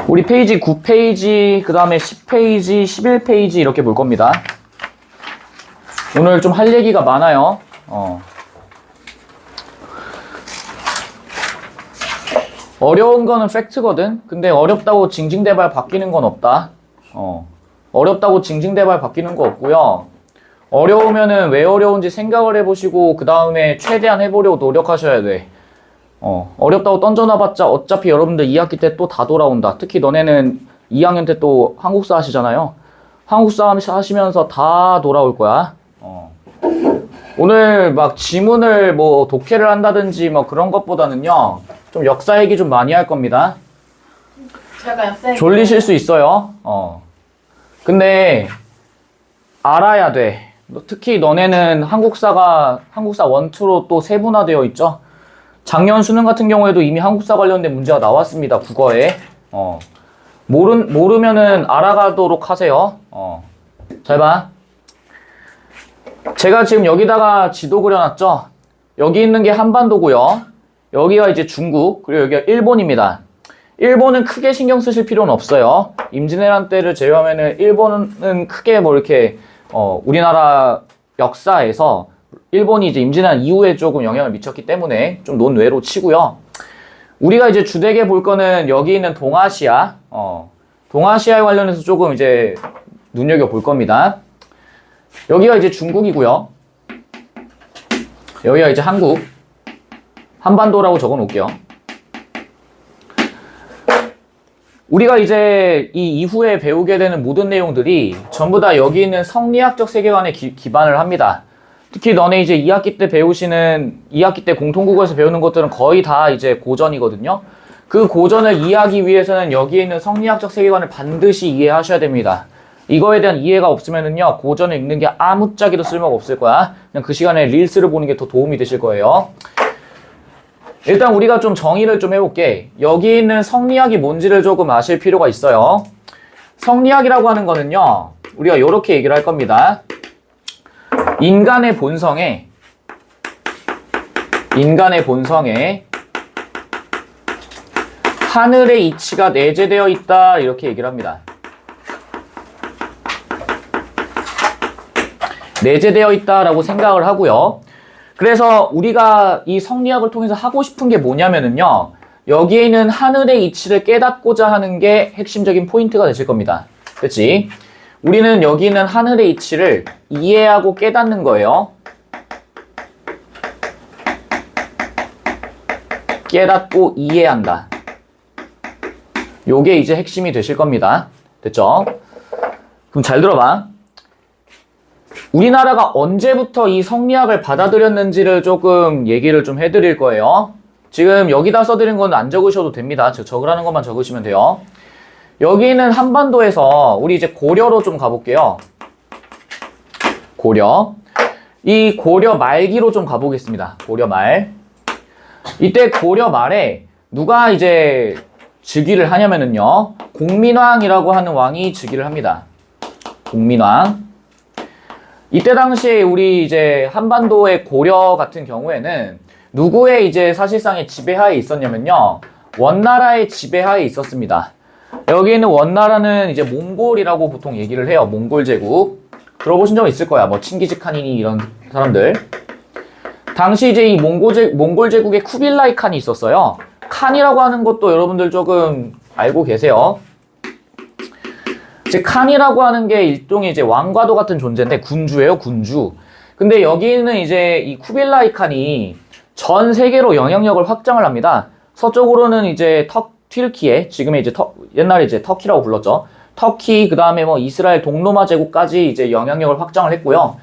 우리 페이지 9페이지, 그 다음에 10페이지, 11페이지 이렇게 볼 겁니다. 오늘 좀 할 얘기가 많아요. 어려운 거는 팩트거든. 근데 어렵다고 징징대발 바뀌는 건 없다. 어렵다고 징징대발 바뀌는 거 없고요. 어려우면은 왜 어려운지 생각을 해보시고 그 다음에 최대한 해보려고 노력하셔야 돼. 어렵다고 던져놔봤자 어차피 여러분들 2학기 때 또 다 돌아온다. 특히 너네는 2학년 때 또 한국사 하시잖아요. 한국사 하시면서 다 돌아올 거야. 오늘 막 지문을 뭐 독해를 한다든지 뭐 그런 것보다는요, 좀 역사 얘기 좀 많이 할 겁니다. 제가 역사 얘기 졸리실 수 있어요. 근데 알아야 돼. 특히 너네는 한국사 1, 2로 또 세분화되어 있죠. 작년 수능 같은 경우에도 이미 한국사 관련된 문제가 나왔습니다. 국어에. 모르면은 알아가도록 하세요. 잘 봐. 제가 지금 여기다가 지도 그려놨죠. 여기 있는 게 한반도고요. 여기가 이제 중국, 그리고 여기가 일본입니다. 일본은 크게 신경 쓰실 필요는 없어요. 임진왜란 때를 제외하면은 일본은 크게 뭐 이렇게 우리나라 역사에서 일본이 이제 임진왜란 이후에 조금 영향을 미쳤기 때문에 좀 논외로 치고요. 우리가 이제 주되게 볼 거는 여기 있는 동아시아, 동아시아에 관련해서 조금 이제 눈여겨 볼 겁니다. 여기가 이제 중국이고요. 여기가 이제 한국, 한반도라고 적어 놓을게요. 우리가 이제 이 이후에 배우게 되는 모든 내용들이 전부 다 여기 있는 성리학적 세계관에 기반을 합니다. 특히 너네 이제 2학기 때 배우시는, 2학기 때 공통국어에서 배우는 것들은 거의 다 이제 고전이거든요. 그 고전을 이해하기 위해서는 여기에 있는 성리학적 세계관을 반드시 이해하셔야 됩니다. 이거에 대한 이해가 없으면은요, 고전을 읽는 게 아무짝에도 쓸모가 없을 거야. 그냥 그 시간에 릴스를 보는 게 더 도움이 되실 거예요. 일단 우리가 좀 정의를 좀 해볼게. 여기 있는 성리학이 뭔지를 조금 아실 필요가 있어요. 성리학이라고 하는 거는요, 우리가 이렇게 얘기를 할 겁니다. 인간의 본성에 하늘의 이치가 내재되어 있다, 이렇게 얘기를 합니다. 내재되어 있다라고 생각을 하고요. 그래서 우리가 이 성리학을 통해서 하고 싶은 게 뭐냐면은요, 여기에 있는 하늘의 이치를 깨닫고자 하는 게 핵심적인 포인트가 되실 겁니다. 그렇지? 우리는 여기 있는 하늘의 이치를 이해하고 깨닫는 거예요. 깨닫고 이해한다. 요게 이제 핵심이 되실 겁니다. 됐죠? 그럼 잘 들어봐. 우리나라가 언제부터 이 성리학을 받아들였는지를 조금 얘기를 좀 해드릴 거예요. 지금 여기다 써드린 건 안 적으셔도 됩니다. 적으라는 것만 적으시면 돼요. 여기 있는 한반도에서 우리 이제 고려로 좀 가볼게요. 고려. 이 고려 말기로 좀 가보겠습니다. 고려 말. 이때 고려 말에 누가 이제 즉위를 하냐면은요, 공민왕이라고 하는 왕이 즉위를 합니다. 공민왕. 이때 당시에 우리 이제 한반도의 고려 같은 경우에는 누구의 이제 사실상의 지배하에 있었냐면요, 원나라의 지배하에 있었습니다. 여기 있는 원나라는 이제 몽골이라고 보통 얘기를 해요. 몽골 제국. 들어보신 적 있을 거야. 뭐 칭기즈칸이니 이런 사람들. 당시 이제 이 몽골 제국에 쿠빌라이 칸이 있었어요. 칸이라고 하는 것도 여러분들 조금 알고 계세요. 이제 칸이라고 하는 게 일종의 이제 왕과도 같은 존재인데 군주예요, 군주. 근데 여기는 이제 이 쿠빌라이 칸이 전 세계로 영향력을 확장을 합니다. 서쪽으로는 이제 튀르키예, 지금의 이제 옛날에 이제 터키라고 불렀죠. 터키, 그 다음에 뭐 이스라엘 동로마 제국까지 이제 영향력을 확장을 했고요.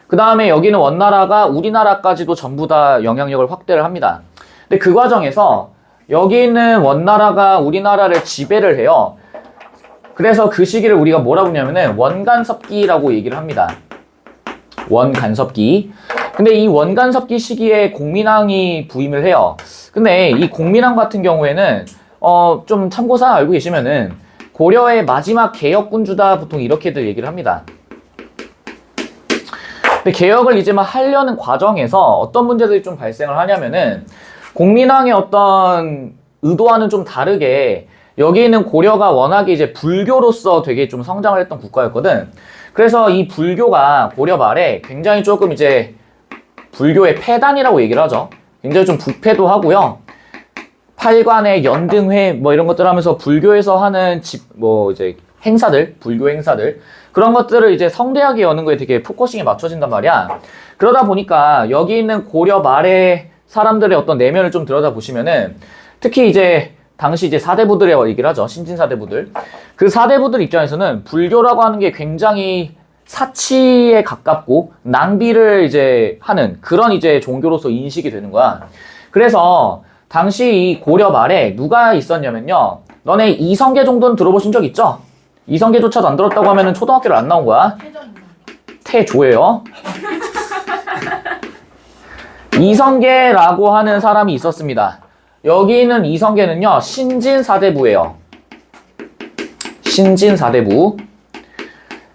그 다음에 여기는 원나라가 우리나라까지도 전부 다 영향력을 확대를 합니다. 근데 그 과정에서 여기 있는 원나라가 우리나라를 지배를 해요. 그래서 그 시기를 우리가 뭐라고 하냐면은 원간섭기라고 얘기를 합니다. 원간섭기. 근데 이 원간섭기 시기에 공민왕이 부임을 해요. 근데 이 공민왕 같은 경우에는 좀 참고사항 알고 계시면은 고려의 마지막 개혁군주다, 보통 이렇게들 얘기를 합니다. 근데 개혁을 이제 막 하려는 과정에서 어떤 문제들이 좀 발생을 하냐면은 공민왕의 어떤 의도와는 좀 다르게 여기 있는 고려가 워낙에 이제 불교로서 되게 좀 성장을 했던 국가였거든. 그래서 이 불교가 고려 말에 굉장히 조금 이제 불교의 폐단이라고 얘기를 하죠. 굉장히 좀 부패도 하고요. 팔관의 연등회 뭐 이런 것들 하면서 불교에서 하는 뭐 이제 행사들, 불교 행사들 그런 것들을 이제 성대하게 여는 거에 되게 포커싱이 맞춰진단 말이야. 그러다 보니까 여기 있는 고려 말의 사람들의 어떤 내면을 좀 들여다보시면은 특히 이제 당시 이제 사대부들의 얘기를 하죠. 신진사대부들. 그 사대부들 입장에서는 불교라고 하는 게 굉장히 사치에 가깝고 낭비를 이제 하는 그런 이제 종교로서 인식이 되는 거야. 그래서 당시 이 고려 말에 누가 있었냐면요. 너네 이성계 정도는 들어보신 적 있죠? 이성계조차도 안 들었다고 하면은 초등학교를 안 나온 거야. 태조예요. 이성계라고 하는 사람이 있었습니다. 여기 있는 이성계는요. 신진사대부예요. 신진사대부.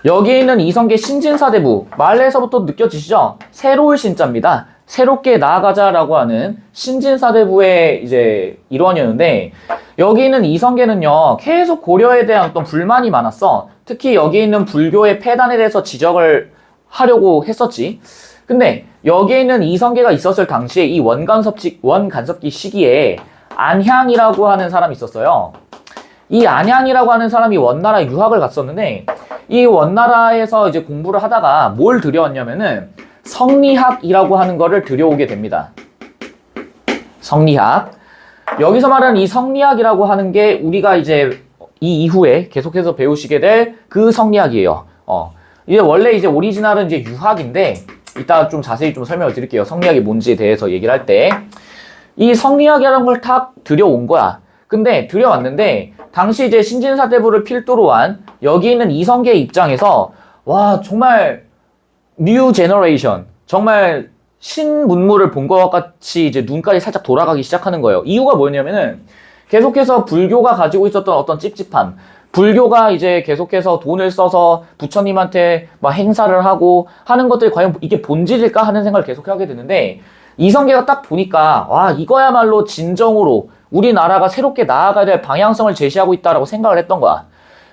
여기 있는 이성계 신진사대부. 말에서부터 느껴지시죠? 새로울 신자입니다. 새롭게 나아가자라고 하는 신진사대부의 이제 일원이었는데 여기 있는 이성계는요. 계속 고려에 대한 어떤 불만이 많았어. 특히 여기 있는 불교의 폐단에 대해서 지적을 하려고 했었지. 근데 여기에 있는 이성계가 있었을 당시에 이 원간섭기 시기에 안향이라고 하는 사람이 있었어요. 이 안향이라고 하는 사람이 원나라 유학을 갔었는데 이 원나라에서 이제 공부를 하다가 뭘 들여왔냐면은 성리학이라고 하는 거를 들여오게 됩니다. 성리학. 여기서 말하는 이 성리학이라고 하는 게 우리가 이제 이 이후에 계속해서 배우시게 될 그 성리학이에요. 이게 원래 이제 오리지널은 이제 유학인데 이따 좀 자세히 좀 설명을 드릴게요. 성리학이 뭔지에 대해서 얘기를 할 때. 이 성리학이라는 걸 탁 들여온 거야. 근데 들여왔는데 당시 이제 신진사대부를 필두로 한 여기 있는 이성계의 입장에서 와 정말 뉴 제너레이션 정말 신문물을 본 것 같이 이제 눈까지 살짝 돌아가기 시작하는 거예요. 이유가 뭐냐면은 계속해서 불교가 가지고 있었던 어떤 찝찝함, 불교가 이제 계속해서 돈을 써서 부처님한테 막 행사를 하고 하는 것들이 과연 이게 본질일까 하는 생각을 계속 하게 되는데 이성계가 딱 보니까 와 이거야말로 진정으로 우리나라가 새롭게 나아가야 될 방향성을 제시하고 있다라고 생각을 했던 거야.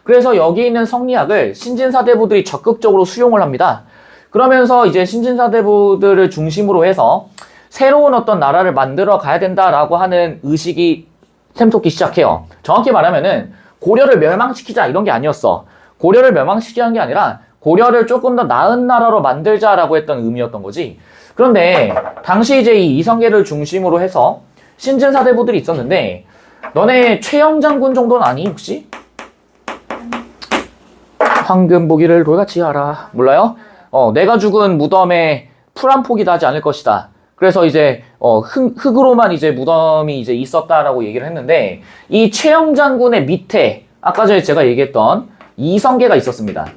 그래서 여기 있는 성리학을 신진사대부들이 적극적으로 수용을 합니다. 그러면서 이제 신진사대부들을 중심으로 해서 새로운 어떤 나라를 만들어 가야 된다라고 하는 의식이 샘솟기 시작해요. 정확히 말하면은 고려를 멸망시키자 이런 게 아니었어. 고려를 멸망시키자는 게 아니라 고려를 조금 더 나은 나라로 만들자라고 했던 의미였던 거지. 그런데 당시 이제 이 이성계를 중심으로 해서 신진사대부들이 있었는데 너네 최영 장군 정도는 아니 혹시? 황금보기를 돌같이 하라. 몰라요? 내가 죽은 무덤에 풀 한 폭이 나지 않을 것이다. 그래서 이제 흙으로만 이제 무덤이 이제 있었다라고 얘기를 했는데 이 최영 장군의 밑에 아까 전에 제가 얘기했던 이성계가 있었습니다.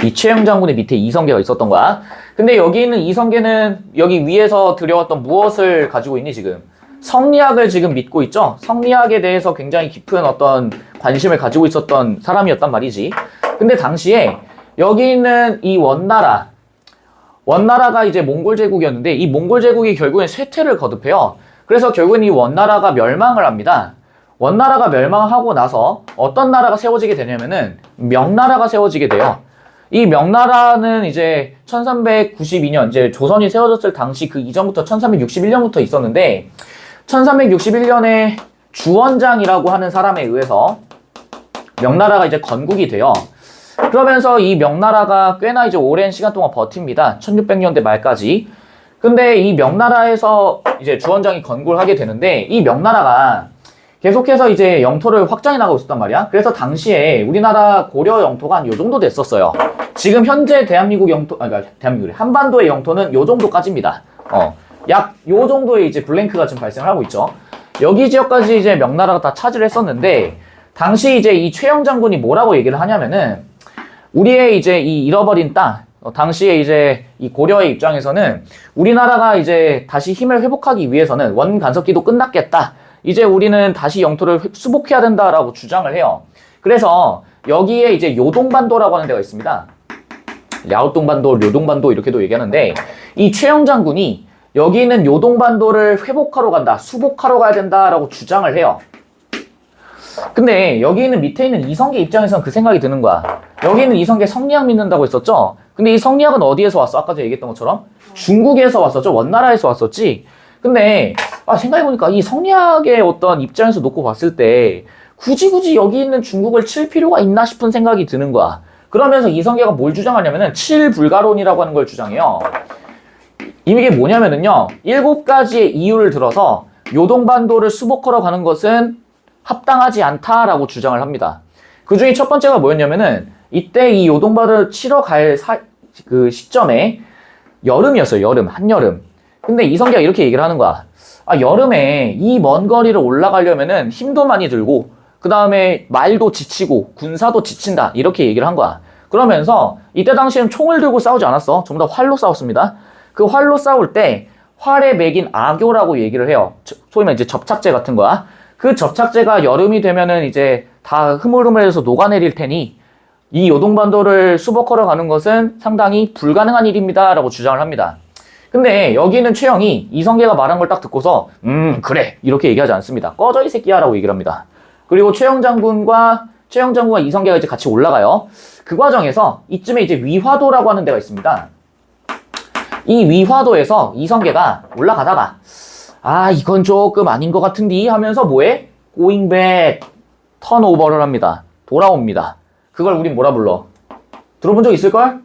이 최영 장군의 밑에 이성계가 있었던 거야. 근데 여기 있는 이성계는 여기 위에서 들여왔던 무엇을 가지고 있니 지금? 성리학을 지금 믿고 있죠? 성리학에 대해서 굉장히 깊은 어떤 관심을 가지고 있었던 사람이었단 말이지. 근데 당시에 여기 있는 이 원나라가 이제 몽골 제국이었는데 이 몽골 제국이 결국엔 쇠퇴를 거듭해요. 그래서 결국엔 이 원나라가 멸망을 합니다. 원나라가 멸망하고 나서 어떤 나라가 세워지게 되냐면은 명나라가 세워지게 돼요. 이 명나라는 이제 1392년 이제 조선이 세워졌을 당시 그 이전부터 1361년부터 있었는데 1361년에 주원장이라고 하는 사람에 의해서 명나라가 이제 건국이 돼요. 그러면서 이 명나라가 꽤나 이제 오랜 시간 동안 버팁니다. 1600년대 말까지. 근데 이 명나라에서 이제 주원장이 건국을 하게 되는데 이 명나라가 계속해서 이제 영토를 확장해 나가고 있었단 말이야. 그래서 당시에 우리나라 고려 영토가 한 요 정도 됐었어요. 지금 현재 대한민국 영토, 대한민국의 한반도의 영토는 요 정도까지입니다. 약 요 정도의 이제 블랭크가 지금 발생을 하고 있죠. 여기 지역까지 이제 명나라가 다 차지를 했었는데 당시 이제 이 최영 장군이 뭐라고 얘기를 하냐면은 우리의 이제 이 잃어버린 땅, 당시에 이제 이 고려의 입장에서는 우리나라가 이제 다시 힘을 회복하기 위해서는 원간섭기도 끝났겠다. 이제 우리는 다시 영토를 수복해야 된다라고 주장을 해요. 그래서 여기에 이제 요동반도라고 하는 데가 있습니다. 랴오동반도, 료동반도 이렇게도 얘기하는데 이 최영 장군이 여기 있는 요동반도를 회복하러 간다, 수복하러 가야 된다라고 주장을 해요. 근데 여기 있는 밑에 있는 이성계 입장에서는 그 생각이 드는 거야. 여기 있는 이성계 성리학 믿는다고 했었죠? 근데 이 성리학은 어디에서 왔어? 아까 제가 얘기했던 것처럼 중국에서 왔었죠? 원나라에서 왔었지? 근데 생각해보니까 이 성리학의 어떤 입장에서 놓고 봤을 때 굳이 여기 있는 중국을 칠 필요가 있나 싶은 생각이 드는 거야. 그러면서 이성계가 뭘 주장하냐면은 칠불가론이라고 하는 걸 주장해요. 이게 뭐냐면은요, 7가지의 이유를 들어서 요동반도를 수복하러 가는 것은 합당하지 않다라고 주장을 합니다. 그 중에 첫 번째가 뭐였냐면은 이때 이 요동반도를 치러 갈 그 시점에 여름이었어요. 여름, 한여름. 근데 이성계가 이렇게 얘기를 하는 거야. 여름에 이 먼 거리를 올라가려면은 힘도 많이 들고 그 다음에 말도 지치고 군사도 지친다 이렇게 얘기를 한 거야. 그러면서 이때 당시에는 총을 들고 싸우지 않았어. 전부 다 활로 싸웠습니다. 그 활로 싸울 때 활에 매긴 악교라고 얘기를 해요. 소위 말해 이제 접착제 같은 거야. 그 접착제가 여름이 되면은 이제 다 흐물흐물해서 녹아내릴 테니 이 요동반도를 수복하러 가는 것은 상당히 불가능한 일입니다 라고 주장을 합니다. 근데 여기는 최영이 이성계가 말한 걸 딱 듣고서 그래 이렇게 얘기하지 않습니다. 꺼져 이 새끼야 라고 얘기를 합니다. 그리고 최영 장군과 이성계가 이제 같이 올라가요. 그 과정에서 이쯤에 이제 위화도라고 하는 데가 있습니다. 이 위화도에서 이성계가 올라가다가 이건 조금 아닌 것 같은데 하면서 뭐해? Going back, 턴오버를 합니다. 돌아옵니다. 그걸 우린 뭐라 불러? 들어본 적 있을걸?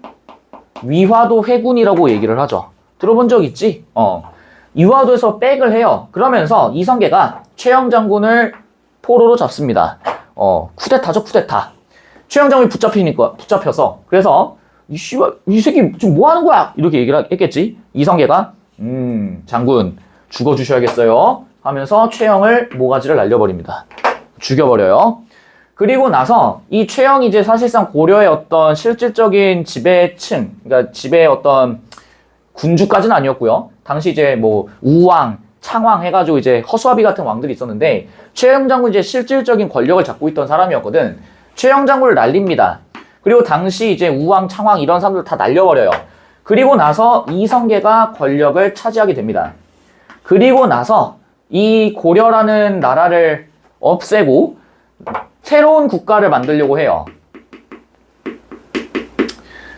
위화도 회군이라고 얘기를 하죠. 들어본 적 있지? 위화도에서 백을 해요. 그러면서 이성계가 최영 장군을 포로로 잡습니다. 쿠데타죠, 쿠데타. 최영 장군이 붙잡혀서 그래서 이 새끼 지금 뭐 하는 거야? 이렇게 얘기를 했겠지. 이성계가 장군 죽어주셔야겠어요 하면서 최영을 모가지를 날려버립니다. 죽여버려요. 그리고 나서 이 최영이 이제 사실상 고려의 어떤 실질적인 지배층, 그러니까 지배의 어떤 군주까지는 아니었고요. 당시 이제 뭐 우왕, 창왕 해가지고 이제 허수아비 같은 왕들이 있었는데 최영 장군이 이제 실질적인 권력을 잡고 있던 사람이었거든. 최영 장군을 날립니다. 그리고 당시 이제 우왕, 창왕 이런 사람들 다 날려버려요. 그리고 나서 이성계가 권력을 차지하게 됩니다. 그리고 나서 이 고려라는 나라를 없애고 새로운 국가를 만들려고 해요.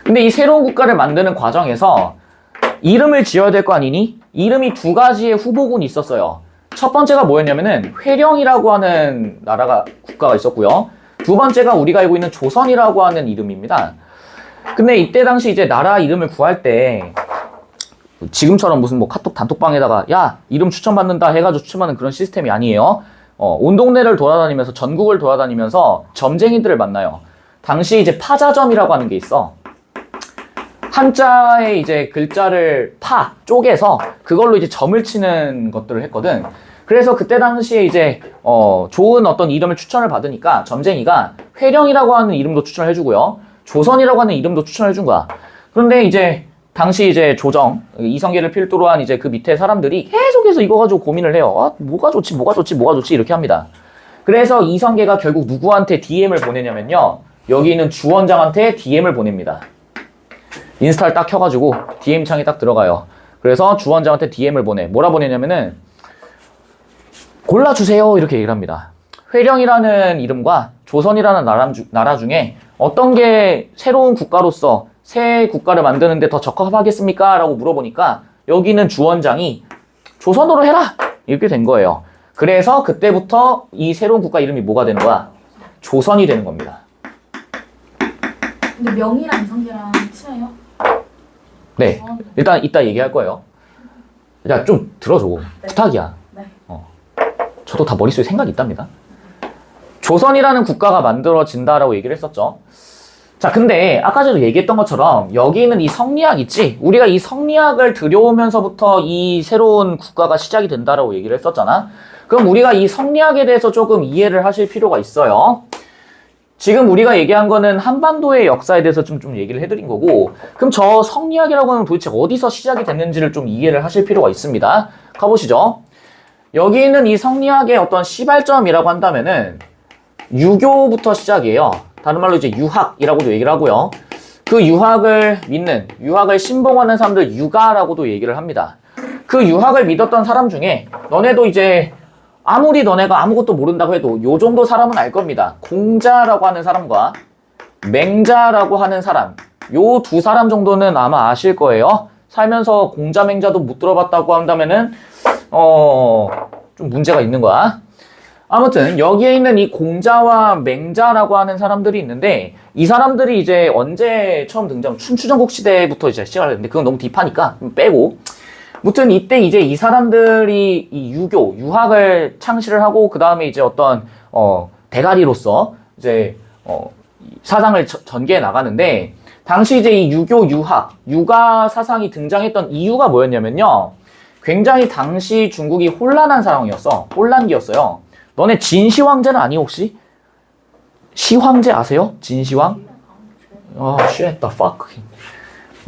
근데 이 새로운 국가를 만드는 과정에서 이름을 지어야 될 거 아니니? 이름이 2가지의 후보군이 있었어요. 첫 번째가 뭐였냐면은 회령이라고 하는 국가가 있었고요. 두 번째가 우리가 알고 있는 조선이라고 하는 이름입니다. 근데 이때 당시 이제 나라 이름을 구할 때 지금처럼 무슨 뭐 카톡 단톡방에다가 야 이름 추천받는다 해가지고 추천받는 그런 시스템이 아니에요. 온 동네를 돌아다니면서 전국을 돌아다니면서 점쟁이들을 만나요. 당시 이제 파자점이라고 하는 게 있어. 한자의 이제 글자를 쪼개서 그걸로 이제 점을 치는 것들을 했거든. 그래서 그때 당시에 이제 좋은 어떤 이름을 추천을 받으니까 점쟁이가 회령이라고 하는 이름도 추천을 해주고요. 조선이라고 하는 이름도 추천을 해준 거야. 그런데 이제 당시 이제 조정, 이성계를 필두로 한 이제 그 밑에 사람들이 계속해서 이거 가지고 고민을 해요. 뭐가 좋지 이렇게 합니다. 그래서 이성계가 결국 누구한테 DM을 보내냐면요. 여기 있는 주원장한테 DM을 보냅니다. 인스타를 딱 켜가지고 DM 창에 딱 들어가요. 그래서 주원장한테 DM을 뭐라 보내냐면은 골라주세요 이렇게 얘기를 합니다. 회령이라는 이름과 조선이라는 나라 중에 어떤 게 새로운 국가로서 새 국가를 만드는데 더 적합하겠습니까? 라고 물어보니까 여기는 주원장이 조선으로 해라! 이렇게 된 거예요. 그래서 그때부터 이 새로운 국가 이름이 뭐가 되는 거야? 조선이 되는 겁니다. 근데 명이랑 이성계랑 친해요? 네. 일단 이따 얘기할 거예요. 야, 좀 들어줘. 네. 부탁이야. 네. 저도 다 머릿속에 생각이 있답니다. 조선이라는 국가가 만들어진다라고 얘기를 했었죠. 자, 근데 아까 전에 얘기했던 것처럼 여기는 이 성리학 있지? 우리가 이 성리학을 들여오면서부터 이 새로운 국가가 시작이 된다라고 얘기를 했었잖아. 그럼 우리가 이 성리학에 대해서 조금 이해를 하실 필요가 있어요. 지금 우리가 얘기한 거는 한반도의 역사에 대해서 좀 얘기를 해드린 거고, 그럼 저 성리학이라고 하는 도대체 어디서 시작이 됐는지를 좀 이해를 하실 필요가 있습니다. 가보시죠. 여기 있는 이 성리학의 어떤 시발점이라고 한다면은 유교부터 시작이에요. 다른 말로 이제 유학이라고도 얘기를 하고요. 그 유학을 믿는, 유학을 신봉하는 사람들 유가라고도 얘기를 합니다. 그 유학을 믿었던 사람 중에 너네도 이제 아무리 너네가 아무것도 모른다고 해도 요 정도 사람은 알 겁니다. 공자라고 하는 사람과 맹자라고 하는 사람, 요 두 사람 정도는 아마 아실 거예요. 살면서 공자 맹자도 못 들어봤다고 한다면은 좀 문제가 있는 거야. 아무튼 여기에 있는 이 공자와 맹자라고 하는 사람들이 있는데, 이 사람들이 이제 언제 처음 등장? 춘추전국 시대부터 이제 시작을 했는데 그건 너무 딥하니까 빼고. 아무튼 이때 이제 이 사람들이 이 유교, 유학을 창시를 하고 그 다음에 이제 어떤 대가리로서 이제 사상을 전개해 나가는데, 당시 이제 이 유교, 유학, 유가 사상이 등장했던 이유가 뭐였냐면요. 굉장히 당시 중국이 혼란한 상황이었어. 혼란기였어요. 너네 진시황제는 아니 혹시? 시황제 아세요? 진시황? shit the fuck.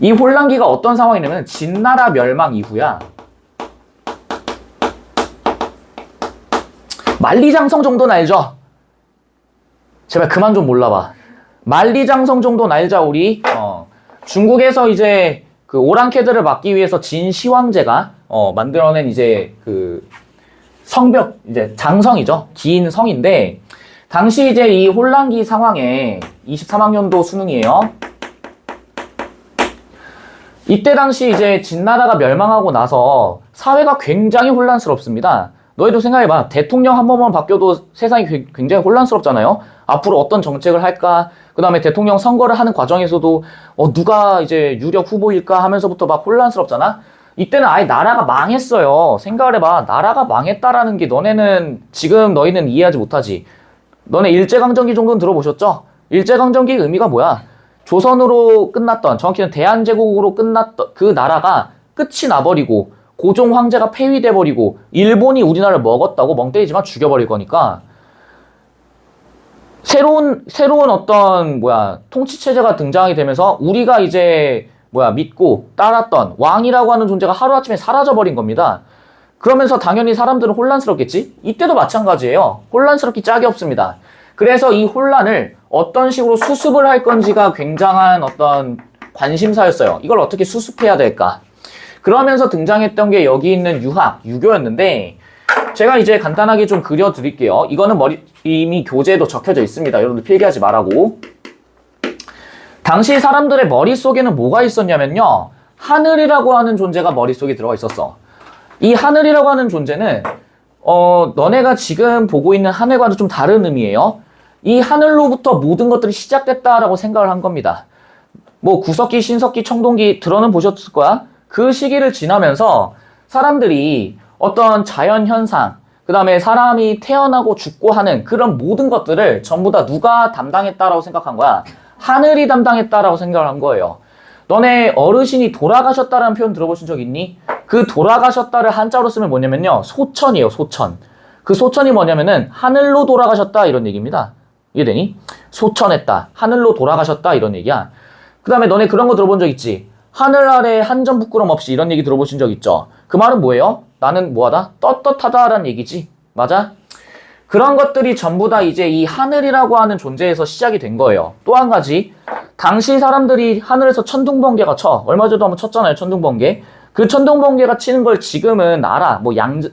이 혼란기가 어떤 상황이냐면 진나라 멸망 이후야. 만리장성 정도는 알죠? 제발 그만 좀 몰라봐. 만리장성 정도는 알자 우리. 중국에서 이제 그 오랑캐들을 막기 위해서 진시황제가 만들어낸 이제 그 성벽, 이제 장성이죠. 긴 성인데, 당시 이제 이 혼란기 상황에 23학년도 수능이에요. 이때 당시 이제 진나라가 멸망하고 나서 사회가 굉장히 혼란스럽습니다. 너희도 생각해봐. 대통령 한 번만 바뀌어도 세상이 굉장히 혼란스럽잖아요. 앞으로 어떤 정책을 할까? 그 다음에 대통령 선거를 하는 과정에서도 누가 이제 유력 후보일까 하면서부터 막 혼란스럽잖아. 이때는 아예 나라가 망했어요. 생각을 해봐. 나라가 망했다라는 게 지금 너희는 이해하지 못하지. 너네 일제강점기 정도는 들어보셨죠? 일제강점기의 의미가 뭐야? 조선으로 끝났던, 정확히는 대한제국으로 끝났던 그 나라가 끝이 나버리고 고종 황제가 폐위돼버리고 일본이 우리나라를 먹었다고 멍 때리지만 죽여버릴 거니까, 새로운 어떤 통치체제가 등장하게 되면서 우리가 이제 믿고 따랐던 왕이라고 하는 존재가 하루아침에 사라져버린 겁니다. 그러면서 당연히 사람들은 혼란스럽겠지? 이때도 마찬가지예요. 혼란스럽기 짝이 없습니다. 그래서 이 혼란을 어떤 식으로 수습을 할 건지가 굉장한 어떤 관심사였어요. 이걸 어떻게 수습해야 될까? 그러면서 등장했던 게 여기 있는 유학, 유교였는데, 제가 이제 간단하게 좀 그려드릴게요. 이거는 이미 교재에도 적혀져 있습니다. 여러분들 필기하지 말라고. 당시 사람들의 머릿속에는 뭐가 있었냐면요. 하늘이라고 하는 존재가 머릿속에 들어가 있었어. 이 하늘이라고 하는 존재는 너네가 지금 보고 있는 하늘과는 좀 다른 의미예요. 이 하늘로부터 모든 것들이 시작됐다라고 생각을 한 겁니다. 구석기, 신석기, 청동기 들어는 보셨을 거야. 그 시기를 지나면서 사람들이 어떤 자연현상, 그 다음에 사람이 태어나고 죽고 하는 그런 모든 것들을 전부 다 누가 담당했다라고 생각한 거야? 하늘이 담당했다라고 생각을 한 거예요. 너네 어르신이 돌아가셨다라는 표현 들어보신 적 있니? 그 돌아가셨다를 한자로 쓰면 뭐냐면요. 소천이에요, 소천. 그 소천이 뭐냐면은 하늘로 돌아가셨다 이런 얘기입니다. 이해되니? 소천했다, 하늘로 돌아가셨다 이런 얘기야. 그 다음에 너네 그런 거 들어본 적 있지? 하늘 아래 한 점 부끄럼 없이 이런 얘기 들어보신 적 있죠? 그 말은 뭐예요? 나는 뭐하다? 떳떳하다라는 얘기지. 맞아? 그런 것들이 전부 다 이제 이 하늘이라고 하는 존재에서 시작이 된 거예요. 또 한 가지, 당시 사람들이 하늘에서 천둥번개가 쳐. 얼마 전에도 한번 쳤잖아요, 천둥번개. 그 천둥번개가 치는 걸 지금은 알아.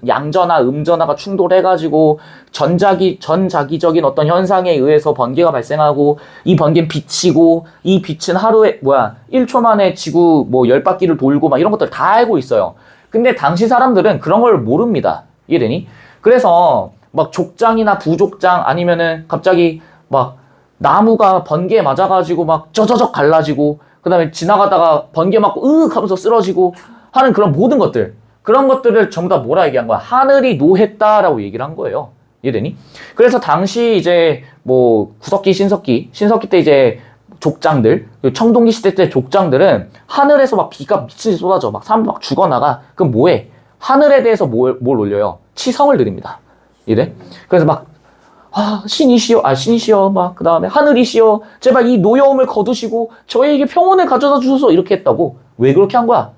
양전하, 음전하가 충돌해가지고 전자기적인 어떤 현상에 의해서 번개가 발생하고, 이 번개는 빛이고, 이 빛은 하루에 1초 만에 지구 10바퀴를 돌고 막 이런 것들 다 알고 있어요. 근데 당시 사람들은 그런 걸 모릅니다. 이해되니? 그래서 족장이나 부족장 아니면은 갑자기 나무가 번개에 맞아가지고 쩌저적 갈라지고, 그 다음에 지나가다가 번개 맞고 으윽 하면서 쓰러지고 하는 그런 모든 것들, 그런 것들을 전부 다 뭐라 얘기한 거야? 하늘이 노했다라고 얘기를 한 거예요. 이해되니? 그래서 당시 이제 구석기, 신석기 때 이제 족장들, 청동기 시대 때 족장들은 하늘에서 비가 미치게 쏟아져. 사람들 죽어나가. 그럼 뭐해? 하늘에 대해서 뭘 올려요? 치성을 드립니다. 이래? 그래서 신이시여, 그 다음에 하늘이시여, 제발 이 노여움을 거두시고 저희에게 평온을 가져다 주소서, 이렇게 했다고. 왜 그렇게 한 거야?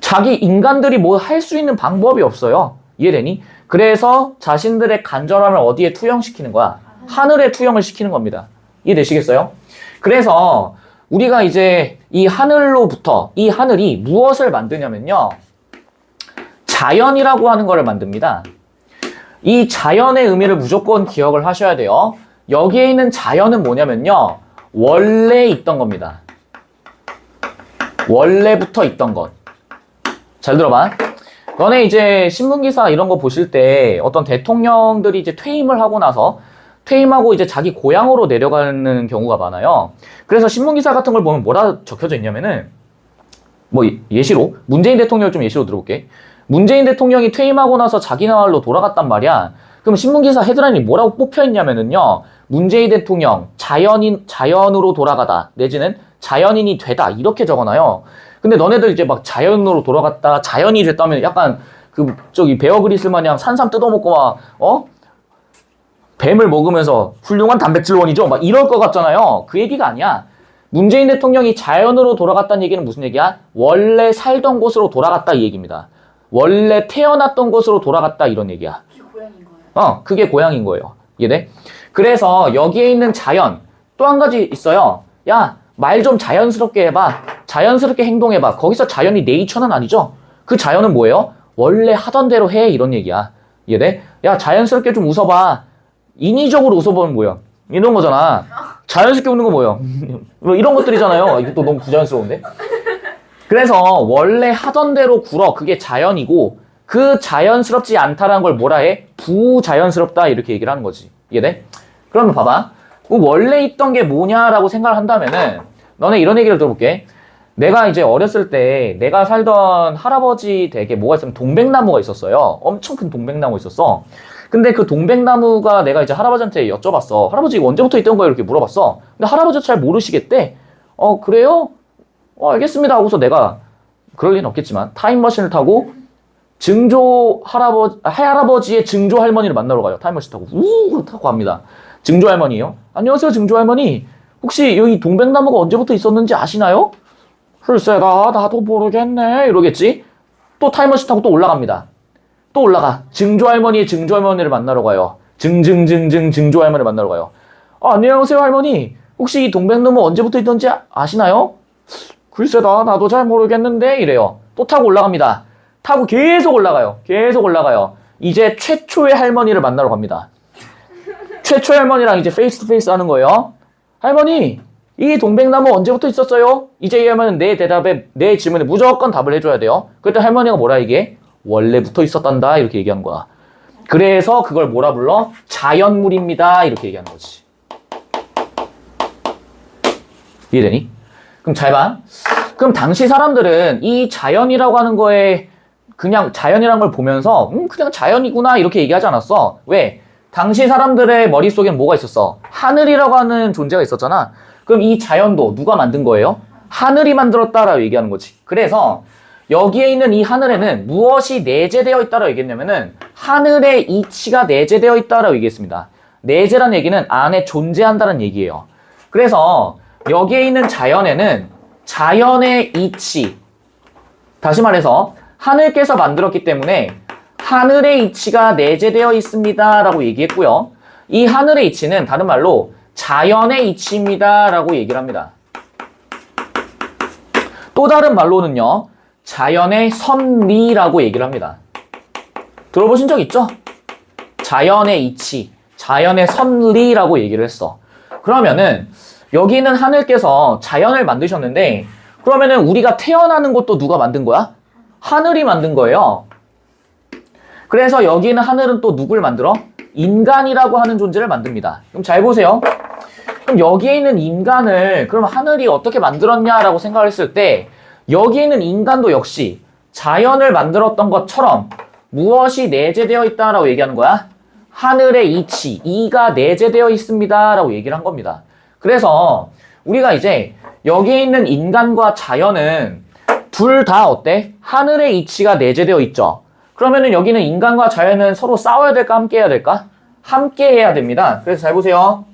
자기 인간들이 할 수 있는 방법이 없어요. 이해되니? 그래서 자신들의 간절함을 어디에 투영시키는 거야? 하늘에 투영을 시키는 겁니다. 이해되시겠어요? 그래서 우리가 이제 이 하늘로부터, 이 하늘이 무엇을 만드냐면요. 자연이라고 하는 거를 만듭니다. 이 자연의 의미를 무조건 기억을 하셔야 돼요. 여기에 있는 자연은 뭐냐면요. 원래 있던 겁니다. 원래부터 있던 것. 잘 들어봐. 너네 이제 신문기사 이런 거 보실 때 어떤 대통령들이 이제 퇴임을 하고 나서 퇴임하고 이제 자기 고향으로 내려가는 경우가 많아요. 그래서 신문기사 같은 걸 보면 뭐라 적혀져 있냐면은 뭐 예시로 문재인 대통령을 좀 예시로 들어볼게. 문재인 대통령이 퇴임하고 나서 자기 나라로 돌아갔단 말이야. 그럼 신문기사 헤드라인이 뭐라고 뽑혀 있냐면은요. 문재인 대통령 자연으로 돌아가다 내지는 자연인이 되다 이렇게 적어놔요. 근데 너네들 이제 막 자연으로 돌아갔다 자연이 됐다면 약간 그 저기 베어 그리스 마냥 산삼 뜯어먹고 막 뱀을 먹으면서 훌륭한 단백질원이죠 막 이럴 것 같잖아요. 그 얘기가 아니야. 문재인 대통령이 자연으로 돌아갔다는 얘기는 무슨 얘기야? 원래 살던 곳으로 돌아갔다 이 얘기입니다. 원래 태어났던 곳으로 돌아갔다 이런 얘기야. 그게 고향인 거예요. 그게 고향인 거예요. 이해돼? 그래서 여기에 있는 자연 또 한 가지 있어요. 야, 말 좀 자연스럽게 해봐. 자연스럽게 행동해봐. 거기서 자연이 네이처는 아니죠? 그 자연은 뭐예요? 원래 하던 대로 해 이런 얘기야. 이해돼? 야, 자연스럽게 좀 웃어봐. 인위적으로 웃어보면 뭐야? 이런 거잖아. 자연스럽게 웃는 거 뭐예요? 뭐 이런 것들이잖아요. 이게 또 너무 부자연스러운데? 그래서 원래 하던 대로 굴어. 그게 자연이고 그 자연스럽지 않다라는 걸 뭐라 해? 부자연스럽다 이렇게 얘기를 하는 거지. 이해돼? 그러면 봐봐. 원래 있던 게 뭐냐라고 생각을 한다면은 너네 이런 얘기를 들어볼게. 내가 이제 어렸을 때 내가 살던 할아버지 댁에 뭐가 있으면 동백나무가 있었어요. 엄청 큰 동백나무 있었어. 근데 그 동백나무가 내가 이제 할아버지한테 여쭤봤어. 할아버지 이거 언제부터 있던 거예요? 이렇게 물어봤어. 근데 할아버지도 잘 모르시겠대. 그래요? 알겠습니다. 하고서 내가 그럴 리는 없겠지만 타임머신을 타고 할아버지의 증조 할머니를 만나러 가요. 타임머신 타고 타고 갑니다. 증조 할머니요. 안녕하세요, 증조 할머니. 혹시 여기 동백나무가 언제부터 있었는지 아시나요? 글쎄다, 나도 모르겠네. 이러겠지. 또 타임머신 타고 또 올라갑니다. 또 올라가. 증조 할머니의 증조 할머니를 만나러 가요. 증조 할머니를 만나러 가요. 안녕하세요, 할머니. 혹시 이 동백나무 언제부터 있던지 아시나요? 글쎄다, 나도 잘 모르겠는데. 이래요. 또 타고 올라갑니다. 타고 계속 올라가요. 계속 올라가요. 이제 최초의 할머니를 만나러 갑니다. 최초의 할머니랑 이제 페이스 투 페이스 하는 거예요. 할머니, 이 동백나무 언제부터 있었어요? 이제 이 할머니는 내 질문에 무조건 답을 해줘야 돼요. 그때 할머니가 뭐라 이게? 원래부터 있었단다 이렇게 얘기하는 거야. 그래서 그걸 뭐라 불러? 자연물입니다 이렇게 얘기하는 거지. 이해되니? 그럼 잘 봐. 그럼 당시 사람들은 이 자연이라고 하는 거에 그냥 자연이라는 걸 보면서 그냥 자연이구나 이렇게 얘기하지 않았어. 왜? 당시 사람들의 머릿속엔 뭐가 있었어? 하늘이라고 하는 존재가 있었잖아. 그럼 이 자연도 누가 만든 거예요? 하늘이 만들었다라고 얘기하는 거지. 그래서 여기에 있는 이 하늘에는 무엇이 내재되어 있다라고 얘기했냐면은 하늘의 이치가 내재되어 있다라고 얘기했습니다. 내재란 얘기는 안에 존재한다는 얘기예요. 그래서 여기에 있는 자연에는 자연의 이치, 다시 말해서 하늘께서 만들었기 때문에 하늘의 이치가 내재되어 있습니다 라고 얘기했고요. 이 하늘의 이치는 다른 말로 자연의 이치입니다 라고 얘기를 합니다. 또 다른 말로는요, 자연의 섭리라고 얘기를 합니다. 들어보신 적 있죠? 자연의 이치, 자연의 섭리라고 얘기를 했어. 그러면은 여기 있는 하늘께서 자연을 만드셨는데 그러면은 우리가 태어나는 것도 누가 만든 거야? 하늘이 만든 거예요. 그래서 여기 있는 하늘은 또 누굴 만들어? 인간이라고 하는 존재를 만듭니다. 그럼 잘 보세요. 그럼 여기에 있는 인간을 그럼 하늘이 어떻게 만들었냐라고 생각을 했을 때 여기에 있는 인간도 역시 자연을 만들었던 것처럼 무엇이 내재되어 있다라고 얘기하는 거야? 하늘의 이치, 이가 내재되어 있습니다 라고 얘기를 한 겁니다. 그래서 우리가 이제 여기에 있는 인간과 자연은 둘 다 어때? 하늘의 이치가 내재되어 있죠. 그러면은 여기는 인간과 자연은 서로 싸워야 될까 함께 해야 될까? 함께 해야 됩니다. 그래서 잘 보세요.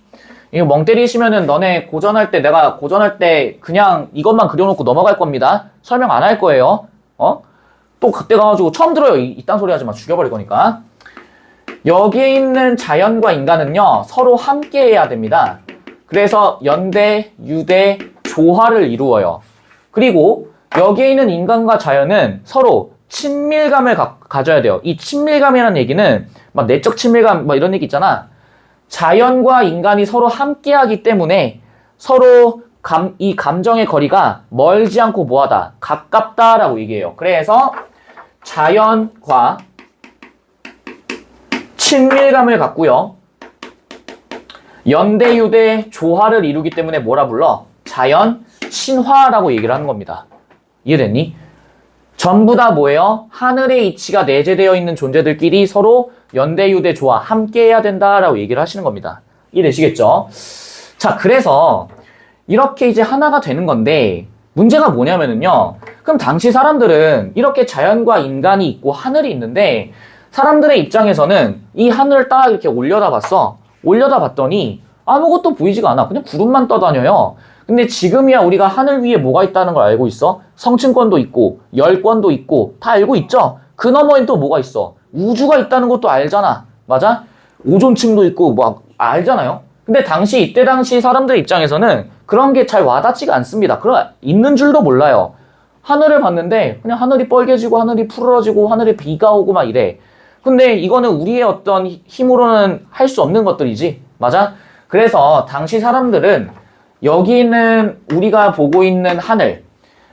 이거 멍 때리시면은 너네 고전할 때 내가 고전할 때 그냥 이것만 그려놓고 넘어갈 겁니다. 설명 안 할 거예요. 또 그때 가가지고 처음 들어요. 이딴 소리 하지 마. 죽여버릴 거니까. 여기에 있는 자연과 인간은요 서로 함께 해야 됩니다. 그래서 연대, 유대, 조화를 이루어요. 그리고 여기에 있는 인간과 자연은 서로 친밀감을 가져야 돼요. 이 친밀감이라는 얘기는 막 내적 친밀감 막 이런 얘기 있잖아. 자연과 인간이 서로 함께하기 때문에 서로 이 감정의 거리가 멀지 않고 뭐하다, 가깝다라고 얘기해요. 그래서 자연과 친밀감을 갖고요. 연대유대 조화를 이루기 때문에 뭐라 불러? 자연 친화라고 얘기를 하는 겁니다. 이해됐니? 전부 다 뭐예요? 하늘의 이치가 내재되어 있는 존재들끼리 서로 연대유대 조화 함께 해야 된다라고 얘기를 하시는 겁니다. 이해되시겠죠? 자, 그래서 이렇게 이제 하나가 되는 건데 문제가 뭐냐면은요. 그럼 당시 사람들은 이렇게 자연과 인간이 있고 하늘이 있는데 사람들의 입장에서는 이 하늘을 딱 이렇게 올려다 봤어. 올려다 봤더니 아무것도 보이지가 않아. 그냥 구름만 떠다녀요. 근데 지금이야 우리가 하늘 위에 뭐가 있다는 걸 알고 있어? 성층권도 있고 열권도 있고 다 알고 있죠? 그 너머엔 또 뭐가 있어? 우주가 있다는 것도 알잖아. 맞아? 오존층도 있고 뭐 알잖아요? 근데 이때 당시 사람들 입장에서는 그런 게 잘 와닿지가 않습니다. 그런 있는 줄도 몰라요. 하늘을 봤는데 그냥 하늘이 뻘개지고 하늘이 푸르러지고 하늘에 비가 오고 막 이래. 근데 이거는 우리의 어떤 힘으로는 할 수 없는 것들이지. 맞아? 그래서 당시 사람들은 여기 있는 우리가 보고 있는 하늘,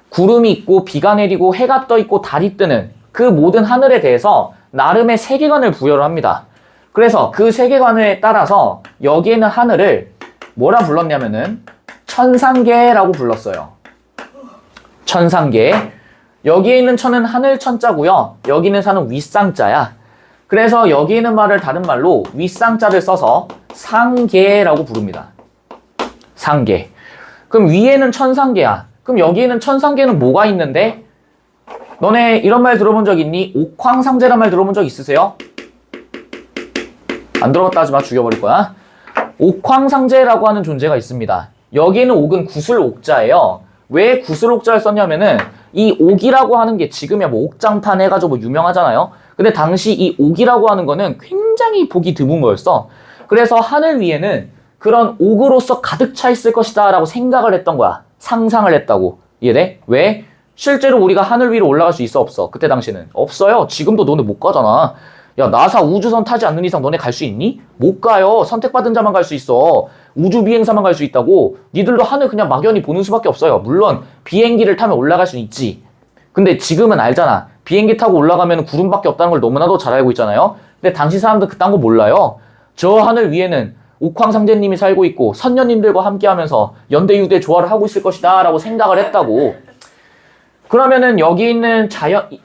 구름이 있고 비가 내리고 해가 떠 있고 달이 뜨는 그 모든 하늘에 대해서 나름의 세계관을 부여를 합니다. 그래서 그 세계관에 따라서 여기에는 하늘을 뭐라 불렀냐면은 천상계라고 불렀어요. 천상계. 여기에 있는 천은 하늘 천자고요. 여기는 사는 윗상자야. 그래서 여기 있는 말을 다른 말로 윗상자를 써서 상계라고 부릅니다. 상계. 그럼 위에는 천상계야. 그럼 여기에는 천상계는 뭐가 있는데? 너네 이런 말 들어본 적 있니? 옥황상제란 말 들어본 적 있으세요? 안 들어봤다 하지 마. 죽여버릴 거야. 옥황상제라고 하는 존재가 있습니다. 여기에는 옥은 구슬옥자예요. 왜 구슬옥자를 썼냐면은 이 옥이라고 하는 게 지금이야 뭐 옥장판 해가지고 뭐 유명하잖아요. 근데 당시 이 옥이라고 하는 거는 굉장히 보기 드문 거였어. 그래서 하늘 위에는 그런 옥으로서 가득 차 있을 것이다 라고 생각을 했던 거야. 상상을 했다고. 이해돼? 왜? 실제로 우리가 하늘 위로 올라갈 수 있어 없어? 그때 당시는 없어요. 지금도 너네 못 가잖아. 야, 나사 우주선 타지 않는 이상 너네 갈 수 있니? 못 가요. 선택받은 자만 갈 수 있어. 우주 비행사만 갈 수 있다고. 니들도 하늘 그냥 막연히 보는 수밖에 없어요. 물론 비행기를 타면 올라갈 수는 있지. 근데 지금은 알잖아. 비행기 타고 올라가면 구름밖에 없다는 걸 너무나도 잘 알고 있잖아요. 근데 당시 사람들 그딴 거 몰라요. 저 하늘 위에는 옥황상제님이 살고 있고 선녀님들과 함께하면서 연대유대 조화를 하고 있을 것이다 라고 생각을 했다고. 그러면은 여기 있는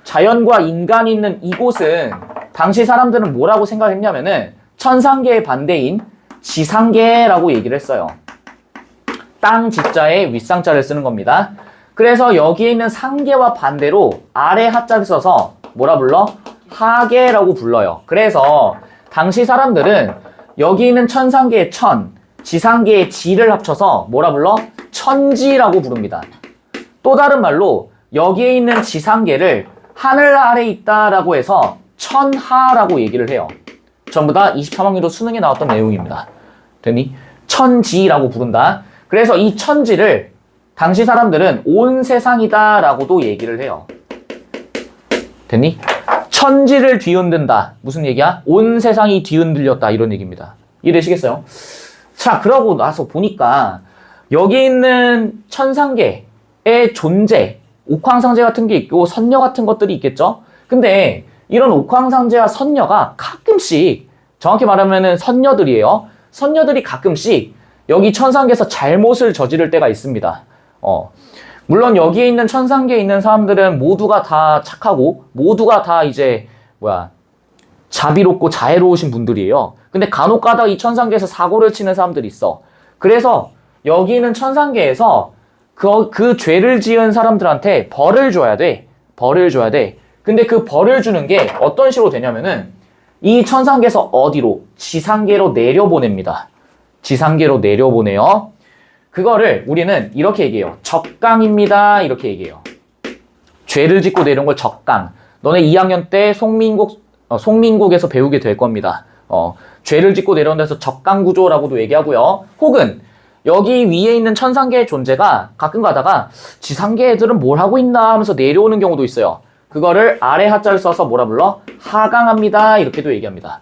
자연과 인간이 있는 이곳은 당시 사람들은 뭐라고 생각했냐면은 천상계의 반대인 지상계라고 얘기를 했어요. 땅 지자에 윗상자를 쓰는 겁니다. 그래서 여기에 있는 상계와 반대로 아래 하자를 써서 뭐라 불러? 하계라고 불러요. 그래서 당시 사람들은 여기 있는 천상계의 천, 지상계의 지를 합쳐서 뭐라 불러? 천지라고 부릅니다. 또 다른 말로 여기에 있는 지상계를 하늘 아래에 있다라고 해서 천하라고 얘기를 해요. 전부 다 23학년도 수능에 나왔던 내용입니다. 됐니? 천지라고 부른다. 그래서 이 천지를 당시 사람들은 온 세상이다라고도 얘기를 해요. 됐니? 천지를 뒤흔든다. 무슨 얘기야? 온 세상이 뒤흔들렸다. 이런 얘기입니다. 이해되시겠어요? 자, 그러고 나서 보니까 여기 있는 천상계의 존재, 옥황상제 같은 게 있고 선녀 같은 것들이 있겠죠? 근데 이런 옥황상제와 선녀가 가끔씩, 정확히 말하면은 선녀들이에요. 선녀들이 가끔씩 여기 천상계에서 잘못을 저지를 때가 있습니다. 물론 여기에 있는 천상계에 있는 사람들은 모두가 다 착하고 모두가 다 이제 자비롭고 자애로우신 분들이에요. 근데 간혹 가다 이 천상계에서 사고를 치는 사람들이 있어. 그래서 여기 있는 천상계에서 그 죄를 지은 사람들한테 벌을 줘야 돼. 벌을 줘야 돼. 근데 그 벌을 주는 게 어떤 식으로 되냐면은 이 천상계에서 어디로? 지상계로 내려보냅니다. 지상계로 내려보내요. 그거를 우리는 이렇게 얘기해요. 적강입니다. 이렇게 얘기해요. 죄를 짓고 내려온 걸 적강. 너네 2학년 때 송민국에서 배우게 될 겁니다. 죄를 짓고 내려온 데서 적강구조라고도 얘기하고요. 혹은 여기 위에 있는 천상계의 존재가 가끔 가다가 지상계 애들은 뭘 하고 있나 하면서 내려오는 경우도 있어요. 그거를 아래 하자를 써서 뭐라 불러? 하강합니다. 이렇게도 얘기합니다.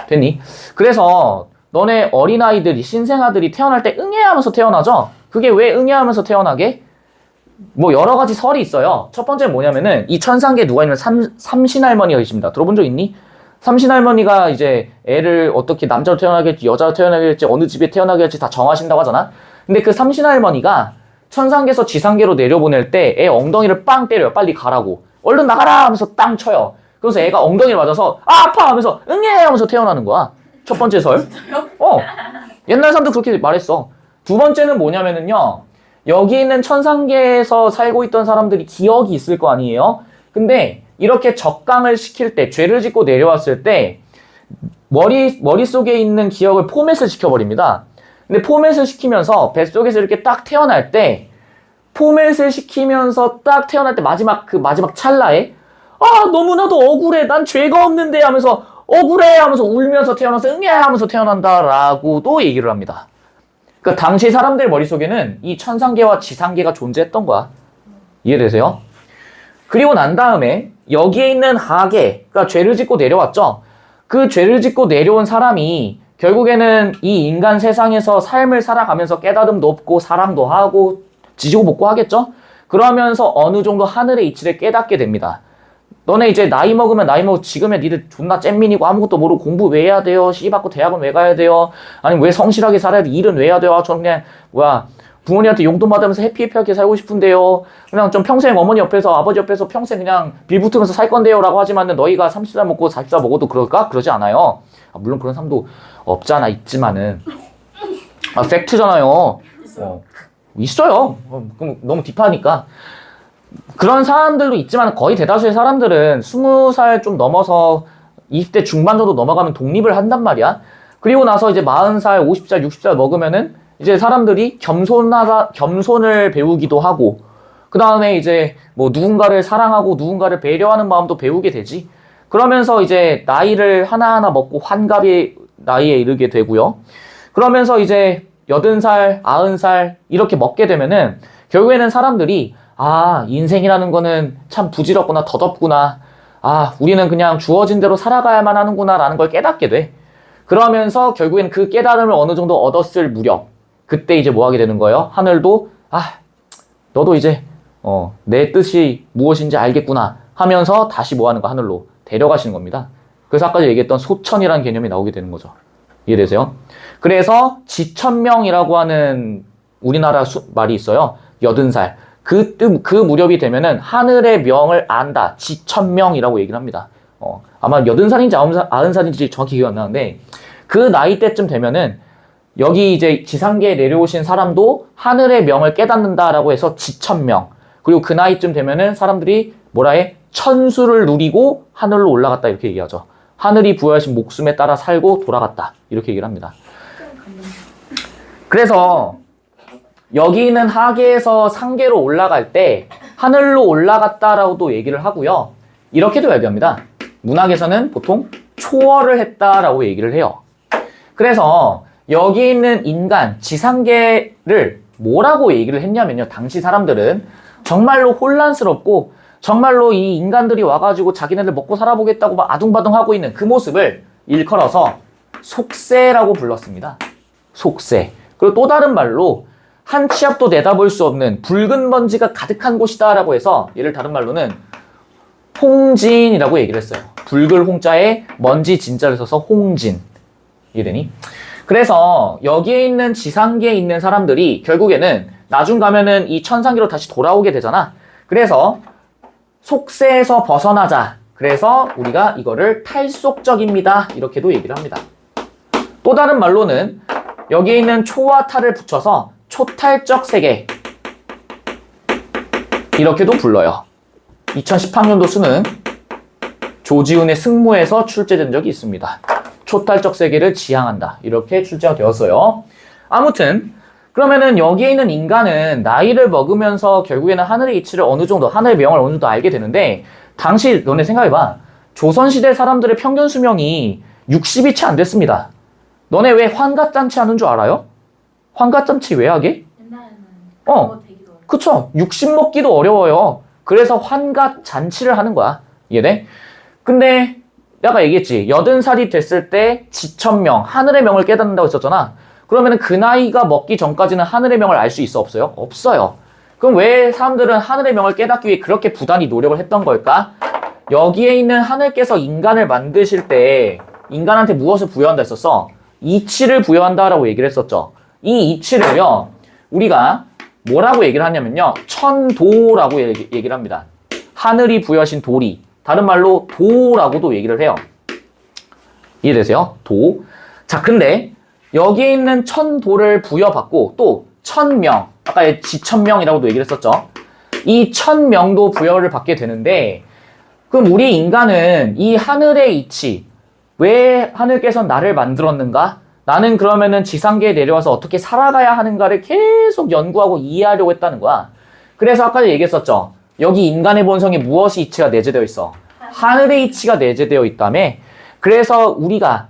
됐니? 그래서 너네 어린아이들이 신생아들이 태어날 때 응애하면서 태어나죠? 그게 왜 응애하면서 태어나게? 뭐 여러 가지 설이 있어요. 첫 번째 뭐냐면은 이 천상계에 누가 있는 삼신할머니가 계십니다. 들어본 적 있니? 삼신할머니가 이제 애를 어떻게 남자로 태어나게 할지 여자로 태어나게 할지 어느 집에 태어나게 할지 다 정하신다고 하잖아. 근데 그 삼신할머니가 천상계에서 지상계로 내려보낼 때 애 엉덩이를 빵 때려요. 빨리 가라고. 얼른 나가라 하면서 땅 쳐요. 그래서 애가 엉덩이를 맞아서 아, 아파 하면서 응애 하면서 태어나는 거야. 첫 번째 설. 옛날 사람도 그렇게 말했어. 두 번째는 뭐냐면은요. 여기 있는 천상계에서 살고 있던 사람들이 기억이 있을 거 아니에요? 근데 이렇게 적강을 시킬 때, 죄를 짓고 내려왔을 때 머릿속에 있는 기억을 포맷을 시켜버립니다. 근데 포맷을 시키면서 뱃속에서 이렇게 딱 태어날 때 포맷을 시키면서 딱 태어날 때 마지막 찰나에 아 너무나도 억울해 난 죄가 없는데 하면서 억울해 하면서 울면서 태어나서 응애 하면서 태어난다라고도 얘기를 합니다. 그러니까 당시 사람들 머릿속에는 이 천상계와 지상계가 존재했던 거야. 이해되세요? 그리고 난 다음에 여기에 있는 하계, 그러니까 죄를 짓고 내려왔죠. 그 죄를 짓고 내려온 사람이 결국에는 이 인간 세상에서 삶을 살아가면서 깨달음도 없고 사랑도 하고 지지고 볶고 하겠죠? 그러면서 어느 정도 하늘의 이치를 깨닫게 됩니다. 너네 이제 나이 먹으면 지금의 니들 존나 잼민이고 아무것도 모르고 공부 왜 해야 돼요? 씨받고 대학은 왜 가야 돼요? 아니 왜 성실하게 살아야 돼? 일은 왜 해야 돼요? 아, 저는 그냥 부모님한테 용돈 받으면서 해피해피하게 살고 싶은데요. 그냥 좀 평생 어머니 옆에서 아버지 옆에서 평생 그냥 빌붙으면서 살 건데요 라고 하지만은 너희가 30살 먹고 40살 먹어도 그럴까? 그러지 않아요. 물론 그런 사람도 없잖아. 있지만은 팩트잖아요. 있어요. 그럼 너무 딥하니까. 그런 사람들도 있지만 거의 대다수의 사람들은 20살 좀 넘어서 20대 중반 정도 넘어가면 독립을 한단 말이야. 그리고 나서 이제 40살, 50살, 60살 먹으면은 이제 사람들이 겸손을 배우기도 하고 그 다음에 이제 뭐 누군가를 사랑하고 누군가를 배려하는 마음도 배우게 되지. 그러면서 이제 나이를 하나하나 먹고 환갑의 나이에 이르게 되고요. 그러면서 이제 80살, 90살 이렇게 먹게 되면은 결국에는 사람들이 아, 인생이라는 거는 참 부질없구나, 덧없구나. 아, 우리는 그냥 주어진 대로 살아가야만 하는구나 라는 걸 깨닫게 돼. 그러면서 결국엔 그 깨달음을 어느 정도 얻었을 무렵 그때 이제 뭐 하게 되는 거예요? 하늘도 아, 너도 이제 내 뜻이 무엇인지 알겠구나 하면서 다시 뭐 하는 거 하늘로 데려가시는 겁니다. 그래서 아까 얘기했던 소천이라는 개념이 나오게 되는 거죠. 이해되세요? 그래서 지천명이라고 하는 우리나라 말이 있어요. 80살. 그 무렵이 되면은 하늘의 명을 안다. 지천명이라고 얘기를 합니다. 아마 80살인지 90살인지 정확히 기억 안 나는데 그 나이 때쯤 되면은 여기 이제 지상계에 내려오신 사람도 하늘의 명을 깨닫는다라고 해서 지천명. 그리고 그 나이쯤 되면은 사람들이 뭐라 해? 천수를 누리고 하늘로 올라갔다 이렇게 얘기하죠. 하늘이 부여하신 목숨에 따라 살고 돌아갔다. 이렇게 얘기를 합니다. 그래서 여기 있는 하계에서 상계로 올라갈 때 하늘로 올라갔다라고도 얘기를 하고요. 이렇게도 얘기합니다. 문학에서는 보통 초월을 했다라고 얘기를 해요. 그래서 여기 있는 인간, 지상계를 뭐라고 얘기를 했냐면요. 당시 사람들은 정말로 혼란스럽고 정말로 이 인간들이 와가지고 자기네들 먹고 살아보겠다고 막 아둥바둥하고 있는 그 모습을 일컬어서 속세라고 불렀습니다. 속세. 그리고 또 다른 말로 한 치 앞도 내다볼 수 없는 붉은 먼지가 가득한 곳이다라고 해서 얘를 다른 말로는 홍진이라고 얘기를 했어요. 붉을 홍자에 먼지 진자를 써서 홍진. 이해되니? 그래서 여기에 있는 지상계에 있는 사람들이 결국에는 나중 가면은 이 천상계로 다시 돌아오게 되잖아. 그래서 속세에서 벗어나자. 그래서 우리가 이거를 탈속적입니다. 이렇게도 얘기를 합니다. 또 다른 말로는 여기에 있는 초와 탈을 붙여서 초탈적 세계 이렇게도 불러요. 2018년도 수능 조지훈의 승무에서 출제된 적이 있습니다. 초탈적 세계를 지향한다. 이렇게 출제가 되었어요. 아무튼 그러면은 여기에 있는 인간은 나이를 먹으면서 결국에는 하늘의 이치를 어느 정도, 하늘의 명을 어느 정도 알게 되는데 당시 너네 생각해봐. 조선시대 사람들의 평균 수명이 60이 채 안 됐습니다. 너네 왜 환갑잔치 하는 줄 알아요? 환갑잔치 왜 하게? 옛날에는 되기도 그쵸. 60 먹기도 어려워요. 그래서 환갑 잔치를 하는 거야. 이해돼? 근데 내가 얘기했지. 80살이 됐을 때 지천명, 하늘의 명을 깨닫는다고 했었잖아. 그러면 그 나이가 먹기 전까지는 하늘의 명을 알 수 있어, 없어요? 없어요. 그럼 왜 사람들은 하늘의 명을 깨닫기 위해 그렇게 부단히 노력을 했던 걸까? 여기에 있는 하늘께서 인간을 만드실 때 인간한테 무엇을 부여한다 했었어? 이치를 부여한다라고 얘기를 했었죠. 이 이치를요, 우리가 뭐라고 얘기를 하냐면요, 천도라고 얘기를 합니다. 하늘이 부여하신 도리, 다른 말로 도라고도 얘기를 해요. 이해되세요? 도. 자, 근데 여기에 있는 천도를 부여받고 또 천명, 아까 지천명이라고도 얘기를 했었죠. 이 천명도 부여를 받게 되는데, 그럼 우리 인간은 이 하늘의 이치, 왜 하늘께서 나를 만들었는가? 나는 그러면은 지상계에 내려와서 어떻게 살아가야 하는가를 계속 연구하고 이해하려고 했다는 거야. 그래서 아까 얘기했었죠. 여기 인간의 본성에 무엇이 이치가 내재되어 있어? 하늘의 이치가 내재되어 있다며. 그래서 우리가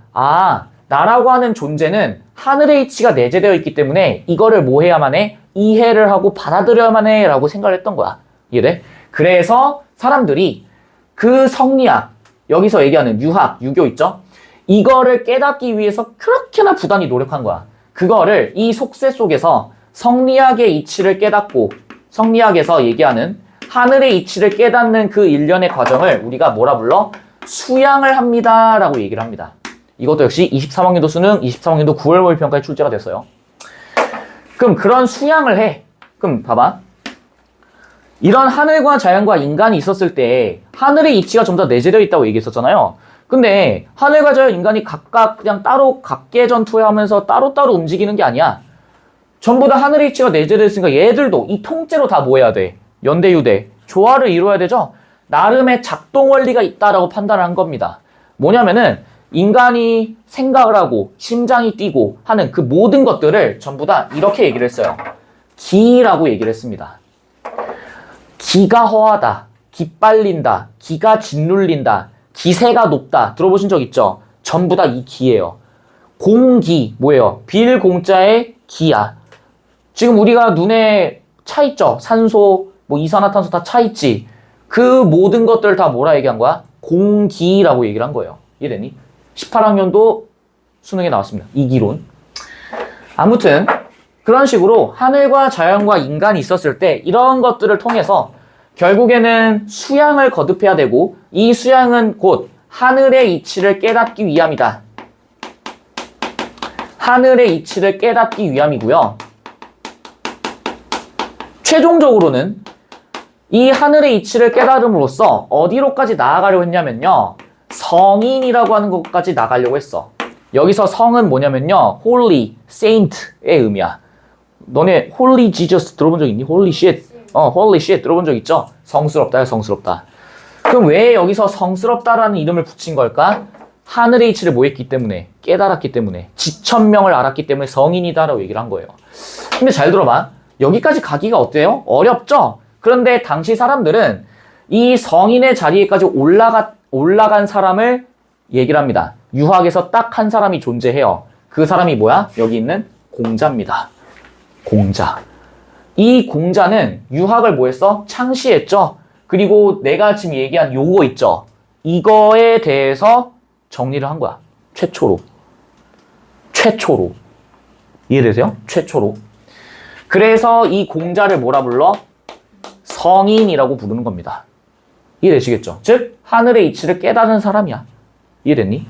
나라고 하는 존재는 하늘의 이치가 내재되어 있기 때문에 이거를 뭐 해야만 해? 이해를 하고 받아들여야만 해 라고 생각을 했던 거야. 이해돼? 그래서 사람들이 그 성리학, 여기서 얘기하는 유학, 유교 있죠? 이거를 깨닫기 위해서 그렇게나 부단히 노력한 거야. 그거를 이 속세 속에서 성리학의 이치를 깨닫고 성리학에서 얘기하는 하늘의 이치를 깨닫는 그 일련의 과정을 우리가 뭐라 불러? 수양을 합니다 라고 얘기를 합니다. 이것도 역시 23학년도 수능 23학년도 9월 모의평가에 출제가 됐어요. 그럼 그런 수양을 해. 그럼 봐봐. 이런 하늘과 자연과 인간이 있었을 때 하늘의 이치가 좀 더 내재되어 있다고 얘기했었잖아요. 근데 하늘과 자연, 인간이 각각 그냥 따로 각계전투하면서 따로따로 움직이는 게 아니야. 전부 다 하늘의 이치가 내재되어 있으니까 얘들도 이 통째로 다 뭐 해야 돼? 연대유대, 조화를 이루어야 되죠? 나름의 작동 원리가 있다라고 판단을 한 겁니다. 뭐냐면은 인간이 생각을 하고 심장이 뛰고 하는 그 모든 것들을 전부 다 이렇게 얘기를 했어요. 기라고 얘기를 했습니다. 기가 허하다, 기빨린다, 기가 짓눌린다, 기세가 높다. 들어보신 적 있죠? 전부 다 이 기예요. 공기, 뭐예요? 빌공자의 기야. 지금 우리가 눈에 차 있죠? 산소, 뭐 이산화탄소 다 차 있지? 그 모든 것들을 다 뭐라 얘기한 거야? 공기라고 얘기를 한 거예요. 이해되니? 18학년도 수능에 나왔습니다. 이기론. 아무튼 그런 식으로 하늘과 자연과 인간이 있었을 때 이런 것들을 통해서 결국에는 수양을 거듭해야 되고 이 수양은 곧 하늘의 이치를 깨닫기 위함이다. 하늘의 이치를 깨닫기 위함이고요. 최종적으로는 이 하늘의 이치를 깨달음으로써 어디로까지 나아가려고 했냐면요. 성인이라고 하는 것까지 나가려고 했어. 여기서 성은 뭐냐면요. Holy, Saint의 의미야. 너네 Holy Jesus 들어본 적 있니? Holy shit. Holy shit 들어본 적 있죠? 성스럽다, 성스럽다. 그럼 왜 여기서 성스럽다라는 이름을 붙인 걸까? 하늘의 이치를 뭐 했기 때문에? 깨달았기 때문에. 지천명을 알았기 때문에 성인이다라고 얘기를 한 거예요. 근데 잘 들어봐. 여기까지 가기가 어때요? 어렵죠? 그런데 당시 사람들은 이 성인의 자리에까지 올라간 사람을 얘기를 합니다. 유학에서 딱 한 사람이 존재해요. 그 사람이 뭐야? 여기 있는 공자입니다. 공자. 이 공자는 유학을 뭐 했어? 창시했죠? 그리고 내가 지금 얘기한 요거 있죠? 이거에 대해서 정리를 한 거야. 최초로. 이해되세요? 최초로. 그래서 이 공자를 뭐라 불러? 성인이라고 부르는 겁니다. 이해되시겠죠? 즉 하늘의 이치를 깨달은 사람이야. 이해됐니?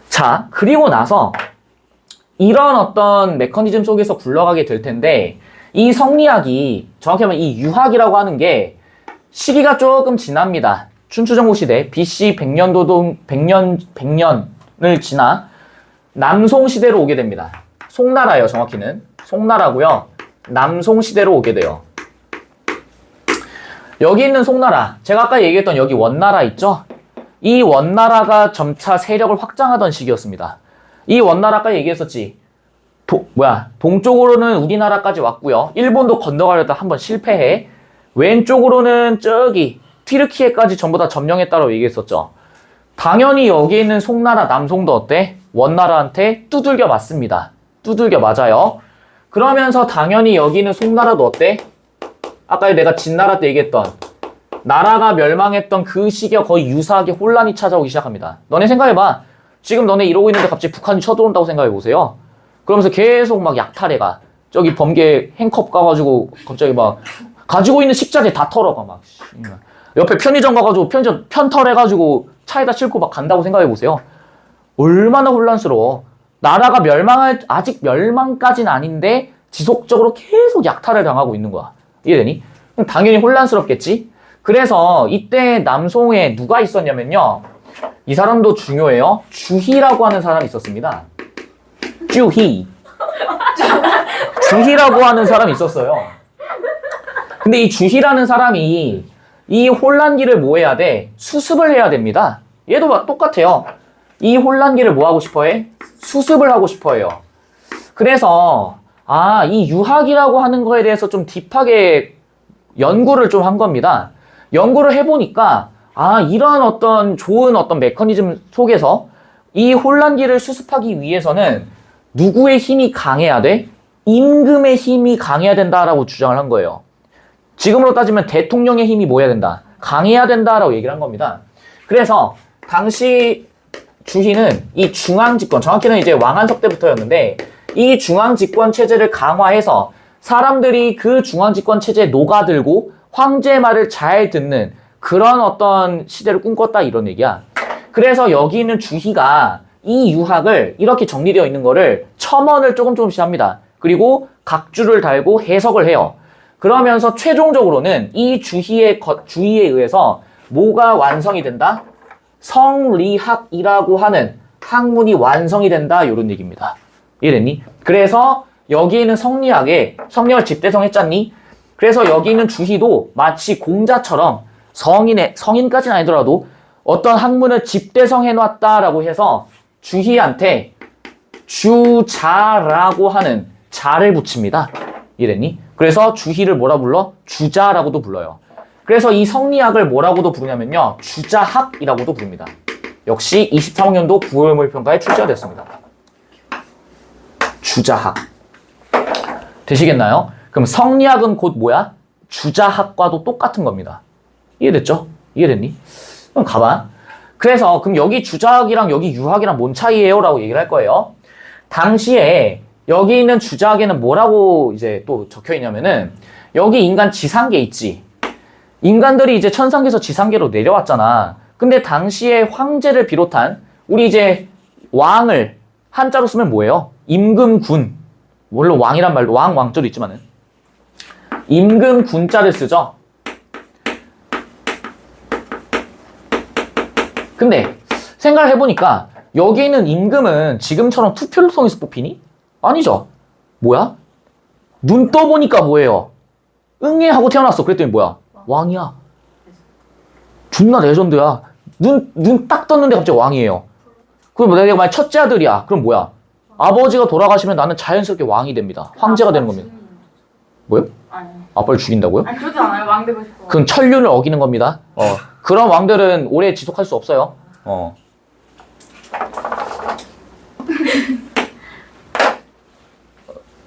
자, 그리고 나서 이런 어떤 메커니즘 속에서 굴러가게 될 텐데 이 성리학이 정확히 하면 이 유학이라고 하는 게 시기가 조금 지납니다. 춘추전국시대 BC 100년을 지나 남송시대로 오게 됩니다. 송나라예요. 정확히는 송나라고요. 남송시대로 오게 돼요. 여기 있는 송나라, 제가 아까 얘기했던 여기 원나라 있죠? 이 원나라가 점차 세력을 확장하던 시기였습니다. 이 원나라 아까 얘기했었지. 동쪽으로는 우리나라까지 왔고요. 일본도 건너가려다 한번 실패해. 왼쪽으로는 저기 튀르키예까지 전부 다 점령했다고 얘기했었죠. 당연히 여기 있는 송나라 남송도 어때? 원나라한테 두들겨 맞습니다. 두들겨 맞아요. 그러면서 당연히 여기 있는 송나라도 어때? 아까 내가 진나라 때 얘기했던 나라가 멸망했던 그 시기와 거의 유사하게 혼란이 찾아오기 시작합니다. 너네 생각해봐. 지금 너네 이러고 있는데 갑자기 북한이 쳐들어온다고 생각해보세요. 그러면서 계속 막 약탈해가. 저기 범계 행컵 가가지고 갑자기 막 가지고 있는 식자재 다 털어가 막. 옆에 편의점 가가지고 편의점 편털해가지고 차에다 싣고 막 간다고 생각해보세요. 얼마나 혼란스러워. 나라가 아직 멸망까지는 아닌데 지속적으로 계속 약탈을 당하고 있는 거야. 이해되니? 그럼 당연히 혼란스럽겠지? 그래서 이때 남송에 누가 있었냐면요. 이 사람도 중요해요. 주희라고 하는 사람이 있었습니다. 주희라고 하는 사람이 있었어요. 근데 이 주희라는 사람이 이 혼란기를 뭐 해야 돼? 수습을 해야 됩니다. 얘도 똑같아요. 이 혼란기를 뭐 하고 싶어 해? 수습을 하고 싶어 해요. 그래서 이 유학이라고 하는 거에 대해서 좀 딥하게 연구를 좀 한 겁니다. 연구를 해보니까 이런 어떤 좋은 어떤 메커니즘 속에서 이 혼란기를 수습하기 위해서는 누구의 힘이 강해야 돼? 임금의 힘이 강해야 된다라고 주장을 한 거예요. 지금으로 따지면 대통령의 힘이 뭐 해야 된다? 강해야 된다라고 얘기를 한 겁니다. 그래서 당시 주희는 이 중앙집권, 정확히는 이제 왕한석 때부터였는데 이 중앙집권 체제를 강화해서 사람들이 그 중앙집권 체제에 녹아들고 황제의 말을 잘 듣는 그런 어떤 시대를 꿈꿨다 이런 얘기야. 그래서 여기 있는 주희가 이 유학을 이렇게 정리되어 있는 거를 첨언을 조금씩 합니다. 그리고 각주를 달고 해석을 해요. 그러면서 최종적으로는 이 주희에 의해서 뭐가 완성이 된다? 성리학이라고 하는 학문이 완성이 된다 이런 얘기입니다. 이해됐니? 그래서 여기 있는 성리학을 집대성했잖니? 그래서 여기 있는 주희도 마치 공자처럼 성인까지는 아니더라도 어떤 학문을 집대성해놨다라고 해서 주희한테 주자라고 하는 자를 붙입니다. 이랬니? 그래서 주희를 뭐라 불러? 주자라고도 불러요. 그래서 이 성리학을 뭐라고도 부르냐면요. 주자학이라고도 부릅니다. 역시 23학년도 9월 모의평가에 출제가 됐습니다. 주자학. 되시겠나요? 그럼 성리학은 곧 뭐야? 주자학과도 똑같은 겁니다. 이해됐죠? 이해됐니? 그럼 가봐. 그래서 그럼 여기 주자학이랑 여기 유학이랑 뭔 차이예요? 라고 얘기를 할 거예요. 당시에 여기 있는 주자학에는 뭐라고 이제 또 적혀 있냐면은 여기 인간 지상계 있지. 인간들이 이제 천상계에서 지상계로 내려왔잖아. 근데 당시에 황제를 비롯한 우리 이제 왕을 한자로 쓰면 뭐예요? 임금군. 물론 왕이란 말도 왕자도 있지만은 임금군자를 쓰죠. 근데 생각을 해보니까 여기 있는 임금은 지금처럼 투표를 통해서 뽑히니? 아니죠. 뭐야? 눈 떠보니까 뭐예요? 응애 하고 태어났어. 그랬더니 뭐야? 왕이야. 존나 레전드야. 눈 딱 떴는데 갑자기 왕이에요. 그럼 내가 만약 첫째 아들이야. 그럼 뭐야? 아버지가 돌아가시면 나는 자연스럽게 왕이 됩니다. 황제가 되는 겁니다. 뭐요? 아니. 아빠를 죽인다고요? 아니 그러지 않아요. 왕 되고 싶어. 그건 천륜을 어기는 겁니다. 그런 왕들은 오래 지속할 수 없어요.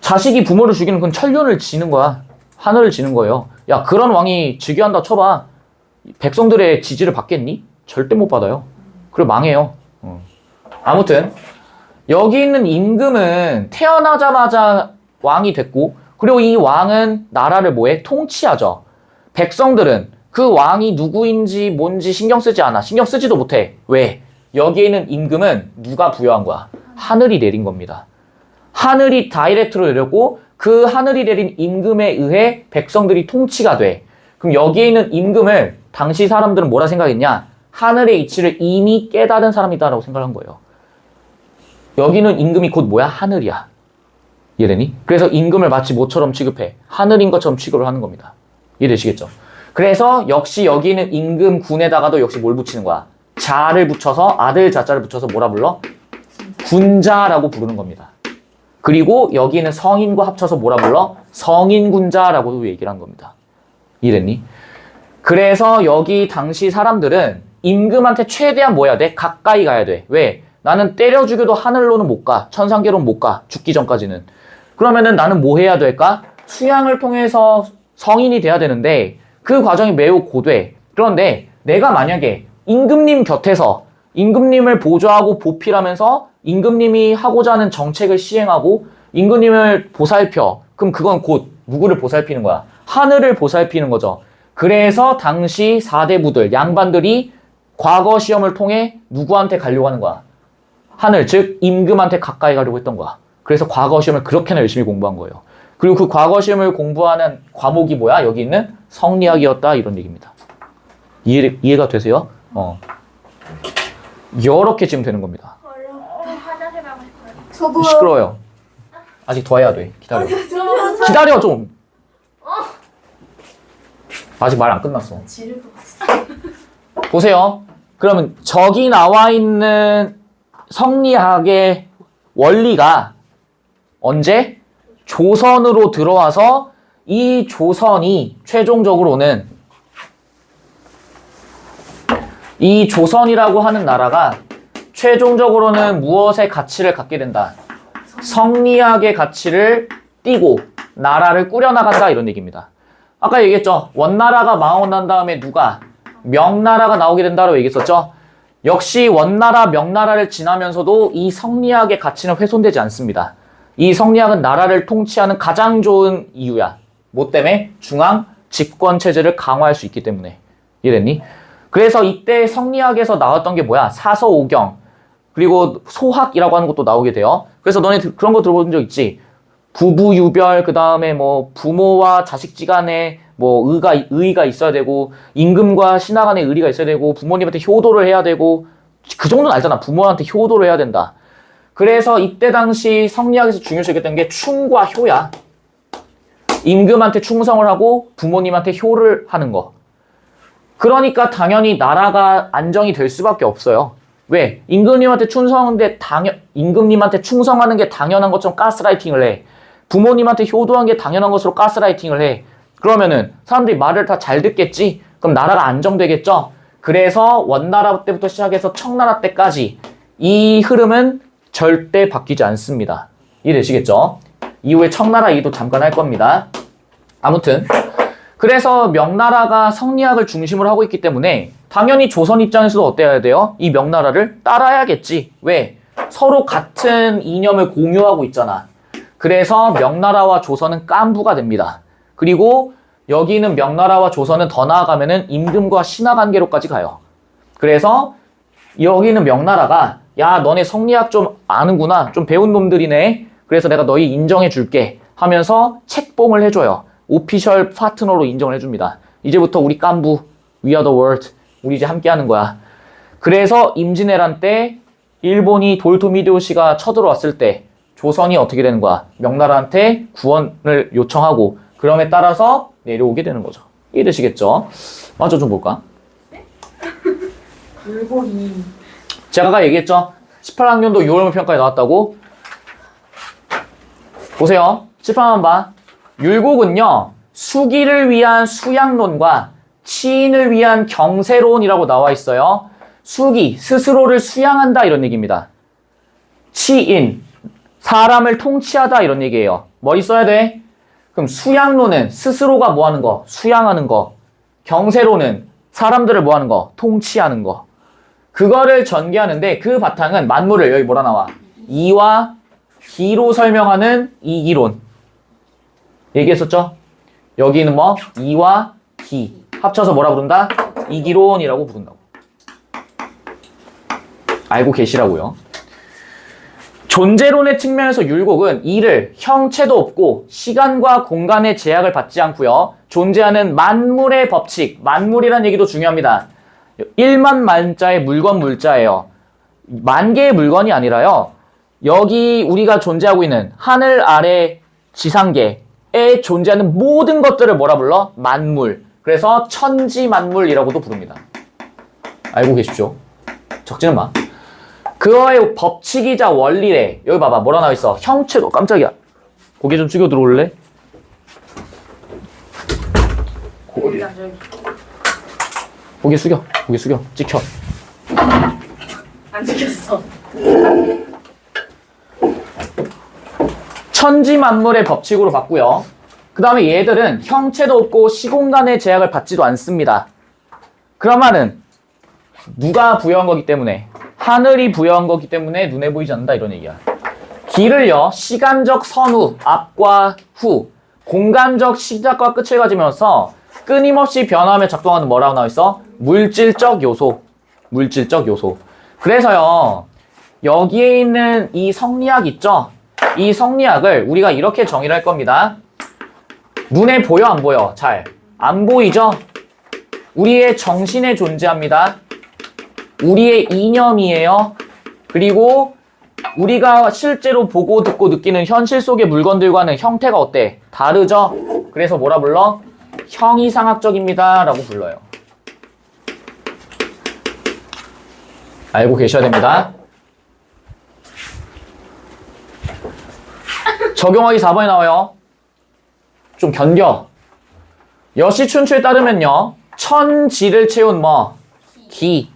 자식이 부모를 죽이는 그건 천륜을 지는 거야. 하늘을 지는 거예요. 야, 그런 왕이 즉위한다 쳐봐. 백성들의 지지를 받겠니? 절대 못 받아요. 그래 망해요. 아무튼 여기 있는 임금은 태어나자마자 왕이 됐고, 그리고 이 왕은 나라를 뭐해? 통치하죠. 백성들은 그 왕이 누구인지 뭔지 신경 쓰지 않아. 신경 쓰지도 못해. 왜? 여기에 있는 임금은 누가 부여한 거야? 하늘이 내린 겁니다. 하늘이 다이렉트로 내렸고 그 하늘이 내린 임금에 의해 백성들이 통치가 돼. 그럼 여기에 있는 임금을 당시 사람들은 뭐라 생각했냐? 하늘의 이치를 이미 깨달은 사람이다라고 생각한 거예요. 여기는 임금이 곧 뭐야? 하늘이야. 이해되니? 그래서 임금을 마치 뭐처럼 취급해? 하늘인 것처럼 취급을 하는 겁니다. 이해되시겠죠? 그래서 역시 여기는 임금군에다가도 역시 뭘 붙이는 거야? 자를 붙여서 아들 자자를 붙여서 뭐라 불러? 군자라고 부르는 겁니다. 그리고 여기는 성인과 합쳐서 뭐라 불러? 성인군자라고도 얘기를 한 겁니다. 이해됐니? 그래서 여기 당시 사람들은 임금한테 최대한 뭐 해야 돼? 가까이 가야 돼. 왜? 나는 때려 죽여도 하늘로는 못 가. 천상계로는 못 가. 죽기 전까지는. 그러면은 나는 뭐 해야 될까? 수양을 통해서 성인이 돼야 되는데 그 과정이 매우 고돼. 그런데 내가 만약에 임금님 곁에서 임금님을 보좌하고 보필하면서 임금님이 하고자 하는 정책을 시행하고 임금님을 보살펴. 그럼 그건 곧 누구를 보살피는 거야? 하늘을 보살피는 거죠. 그래서 당시 사대부들, 양반들이 과거 시험을 통해 누구한테 가려고 하는 거야? 하늘, 즉 임금한테 가까이 가려고 했던 거야. 그래서 과거 시험을 그렇게나 열심히 공부한 거예요. 그리고 그 과거 시험을 공부하는 과목이 뭐야? 여기 있는 성리학이었다 이런 얘기입니다. 이해가 되세요? 이렇게 지금 되는 겁니다. 화장실 가고 싶어요. 저도 시끄러워요. 아직 더 해야 돼. 기다려. 기다려 좀. 아직 말 안 끝났어. 지를 것 같아. 보세요. 그러면 저기 나와 있는 성리학의 원리가 언제? 조선으로 들어와서 이 조선이 최종적으로는 이 조선이라고 하는 나라가 최종적으로는 무엇의 가치를 갖게 된다? 성리학의 가치를 띠고 나라를 꾸려나간다 이런 얘기입니다. 아까 얘기했죠. 원나라가 망하고 다음에 누가? 명나라가 나오게 된다고 얘기했었죠. 역시 원나라, 명나라를 지나면서도 이 성리학의 가치는 훼손되지 않습니다. 이 성리학은 나라를 통치하는 가장 좋은 이유야. 뭐 때문에? 중앙 집권 체제를 강화할 수 있기 때문에. 이해됐니? 그래서 이때 성리학에서 나왔던 게 뭐야? 사서오경 그리고 소학이라고 하는 것도 나오게 돼요. 그래서 너네 그런 거 들어본 적 있지? 부부유별, 그 다음에 뭐 부모와 자식지간에 뭐 의의가 있어야 되고 임금과 신하 간에 의리가 있어야 되고 부모님한테 효도를 해야 되고 그 정도는 알잖아. 부모한테 효도를 해야 된다. 그래서 이때 당시 성리학에서 중요시 여겼던 게 충과 효야. 임금한테 충성을 하고 부모님한테 효를 하는 거. 그러니까 당연히 나라가 안정이 될 수밖에 없어요. 왜? 임금님한테 충성하는 게 당연한 것처럼 가스라이팅을 해. 부모님한테 효도한 게 당연한 것으로 가스라이팅을 해. 그러면은 사람들이 말을 다 잘 듣겠지? 그럼 나라가 안정되겠죠? 그래서 원나라 때부터 시작해서 청나라 때까지 이 흐름은 절대 바뀌지 않습니다. 이해되시겠죠? 이후에 청나라 얘기도 잠깐 할 겁니다. 아무튼 그래서 명나라가 성리학을 중심으로 하고 있기 때문에 당연히 조선 입장에서도 어때야 돼요? 이 명나라를 따라야겠지. 왜? 서로 같은 이념을 공유하고 있잖아. 그래서 명나라와 조선은 깐부가 됩니다. 그리고 여기는 명나라와 조선은 더 나아가면은 임금과 신하 관계로까지 가요. 그래서 여기는 명나라가 야 너네 성리학 좀 아는구나. 좀 배운 놈들이네. 그래서 내가 너희 인정해 줄게 하면서 책봉을 해줘요. 오피셜 파트너로 인정을 해줍니다. 이제부터 우리 깐부 We are the world. 우리 이제 함께 하는 거야. 그래서 임진왜란 때 일본이 도요토미 히데요시가 쳐들어왔을 때 조선이 어떻게 되는 거야? 명나라한테 구원을 요청하고 그럼에 따라서 내려오게 되는 거죠. 이해되시겠죠? 맞아 좀 볼까? 일본이 제가 아까 얘기했죠? 18학년도 6월 평가에 나왔다고? 보세요. 18번 봐. 율곡은요. 수기를 위한 수양론과 치인을 위한 경세론이라고 나와 있어요. 수기, 스스로를 수양한다 이런 얘기입니다. 치인, 사람을 통치하다 이런 얘기예요. 머리 써야 돼. 그럼 수양론은 스스로가 뭐 하는 거? 수양하는 거. 경세론은 사람들을 뭐 하는 거? 통치하는 거. 그거를 전개하는데 그 바탕은 만물을 여기 뭐라 나와? 이와 기로 설명하는 이기론. 얘기했었죠? 여기는 뭐? 이와 기. 합쳐서 뭐라 부른다? 이기론이라고 부른다고. 알고 계시라고요. 존재론의 측면에서 율곡은 이를 형체도 없고 시간과 공간의 제약을 받지 않고요. 존재하는 만물의 법칙, 만물이란 얘기도 중요합니다. 1만 만자의 물건 물자예요. 만 개의 물건이 아니라요. 여기 우리가 존재하고 있는 하늘 아래 지상계에 존재하는 모든 것들을 뭐라 불러? 만물. 그래서 천지만물이라고도 부릅니다. 알고 계십시오. 적지는 마. 그거의 법칙이자 원리래. 여기 봐봐. 뭐라 나와 있어? 형체도. 깜짝이야. 고개 좀 숙여 들어올래? 고개 숙여. 고개 숙여. 찍혀. 안 지켰어. 천지만물의 법칙으로 봤고요. 그 다음에 얘들은 형체도 없고 시공간의 제약을 받지도 않습니다. 그러면은 누가 부여한 거기 때문에 하늘이 부여한 거기 때문에 눈에 보이지 않는다 이런 얘기야. 길을요 시간적 선후 앞과 후 공간적 시작과 끝을 가지면서 끊임없이 변화하며 작동하는 뭐라고 나와 있어? 물질적 요소. 물질적 요소. 그래서요 여기에 있는 이 성리학 있죠? 이 성리학을 우리가 이렇게 정의를 할 겁니다. 눈에 보여 안 보여? 잘 안 보이죠? 우리의 정신에 존재합니다. 우리의 이념이에요. 그리고 우리가 실제로 보고 듣고 느끼는 현실 속의 물건들과는 형태가 어때? 다르죠? 그래서 뭐라 불러? 형이상학적입니다 라고 불러요. 알고 계셔야 됩니다. 적용하기 4번에 나와요. 좀 견뎌. 여시춘추에 따르면요. 천지를 채운 뭐? 기.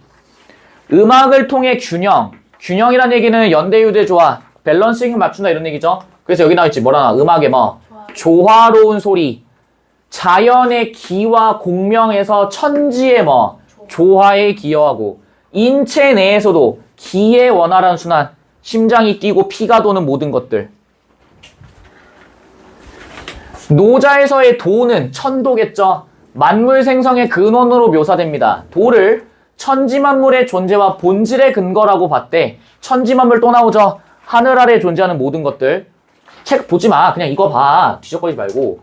음악을 통해 균형. 균형이란 얘기는 연대유대 조화. 밸런싱을 맞춘다 이런 얘기죠. 그래서 여기 나와있지. 뭐라 나와? 음악의 뭐? 조화로운 소리. 자연의 기와 공명에서 천지의 뭐? 조화에 기여하고. 인체 내에서도 기의 원활한 순환. 심장이 뛰고 피가 도는 모든 것들. 노자에서의 도는 천도겠죠. 만물 생성의 근원으로 묘사됩니다. 도를 천지만물의 존재와 본질의 근거라고 봤대. 천지만물 또 나오죠. 하늘 아래에 존재하는 모든 것들. 책 보지 마. 그냥 이거 봐. 뒤적거리지 말고.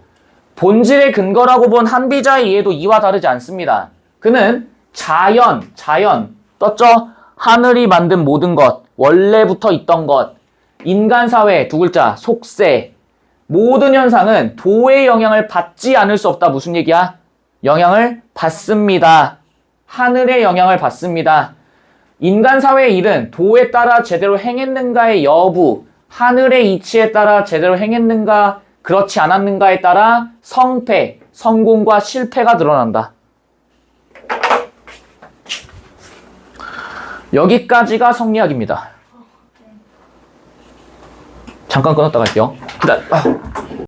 본질의 근거라고 본 한비자의 이해도 이와 다르지 않습니다. 그는 자연 떴죠? 하늘이 만든 모든 것, 원래부터 있던 것, 인간사회, 두 글자, 속세, 모든 현상은 도의 영향을 받지 않을 수 없다. 무슨 얘기야? 영향을 받습니다. 하늘의 영향을 받습니다. 인간사회의 일은 도에 따라 제대로 행했는가의 여부, 하늘의 이치에 따라 제대로 행했는가, 그렇지 않았는가에 따라 성패, 성공과 실패가 드러난다. 여기까지가 성리학입니다. 잠깐 끊었다 갈게요. 그다음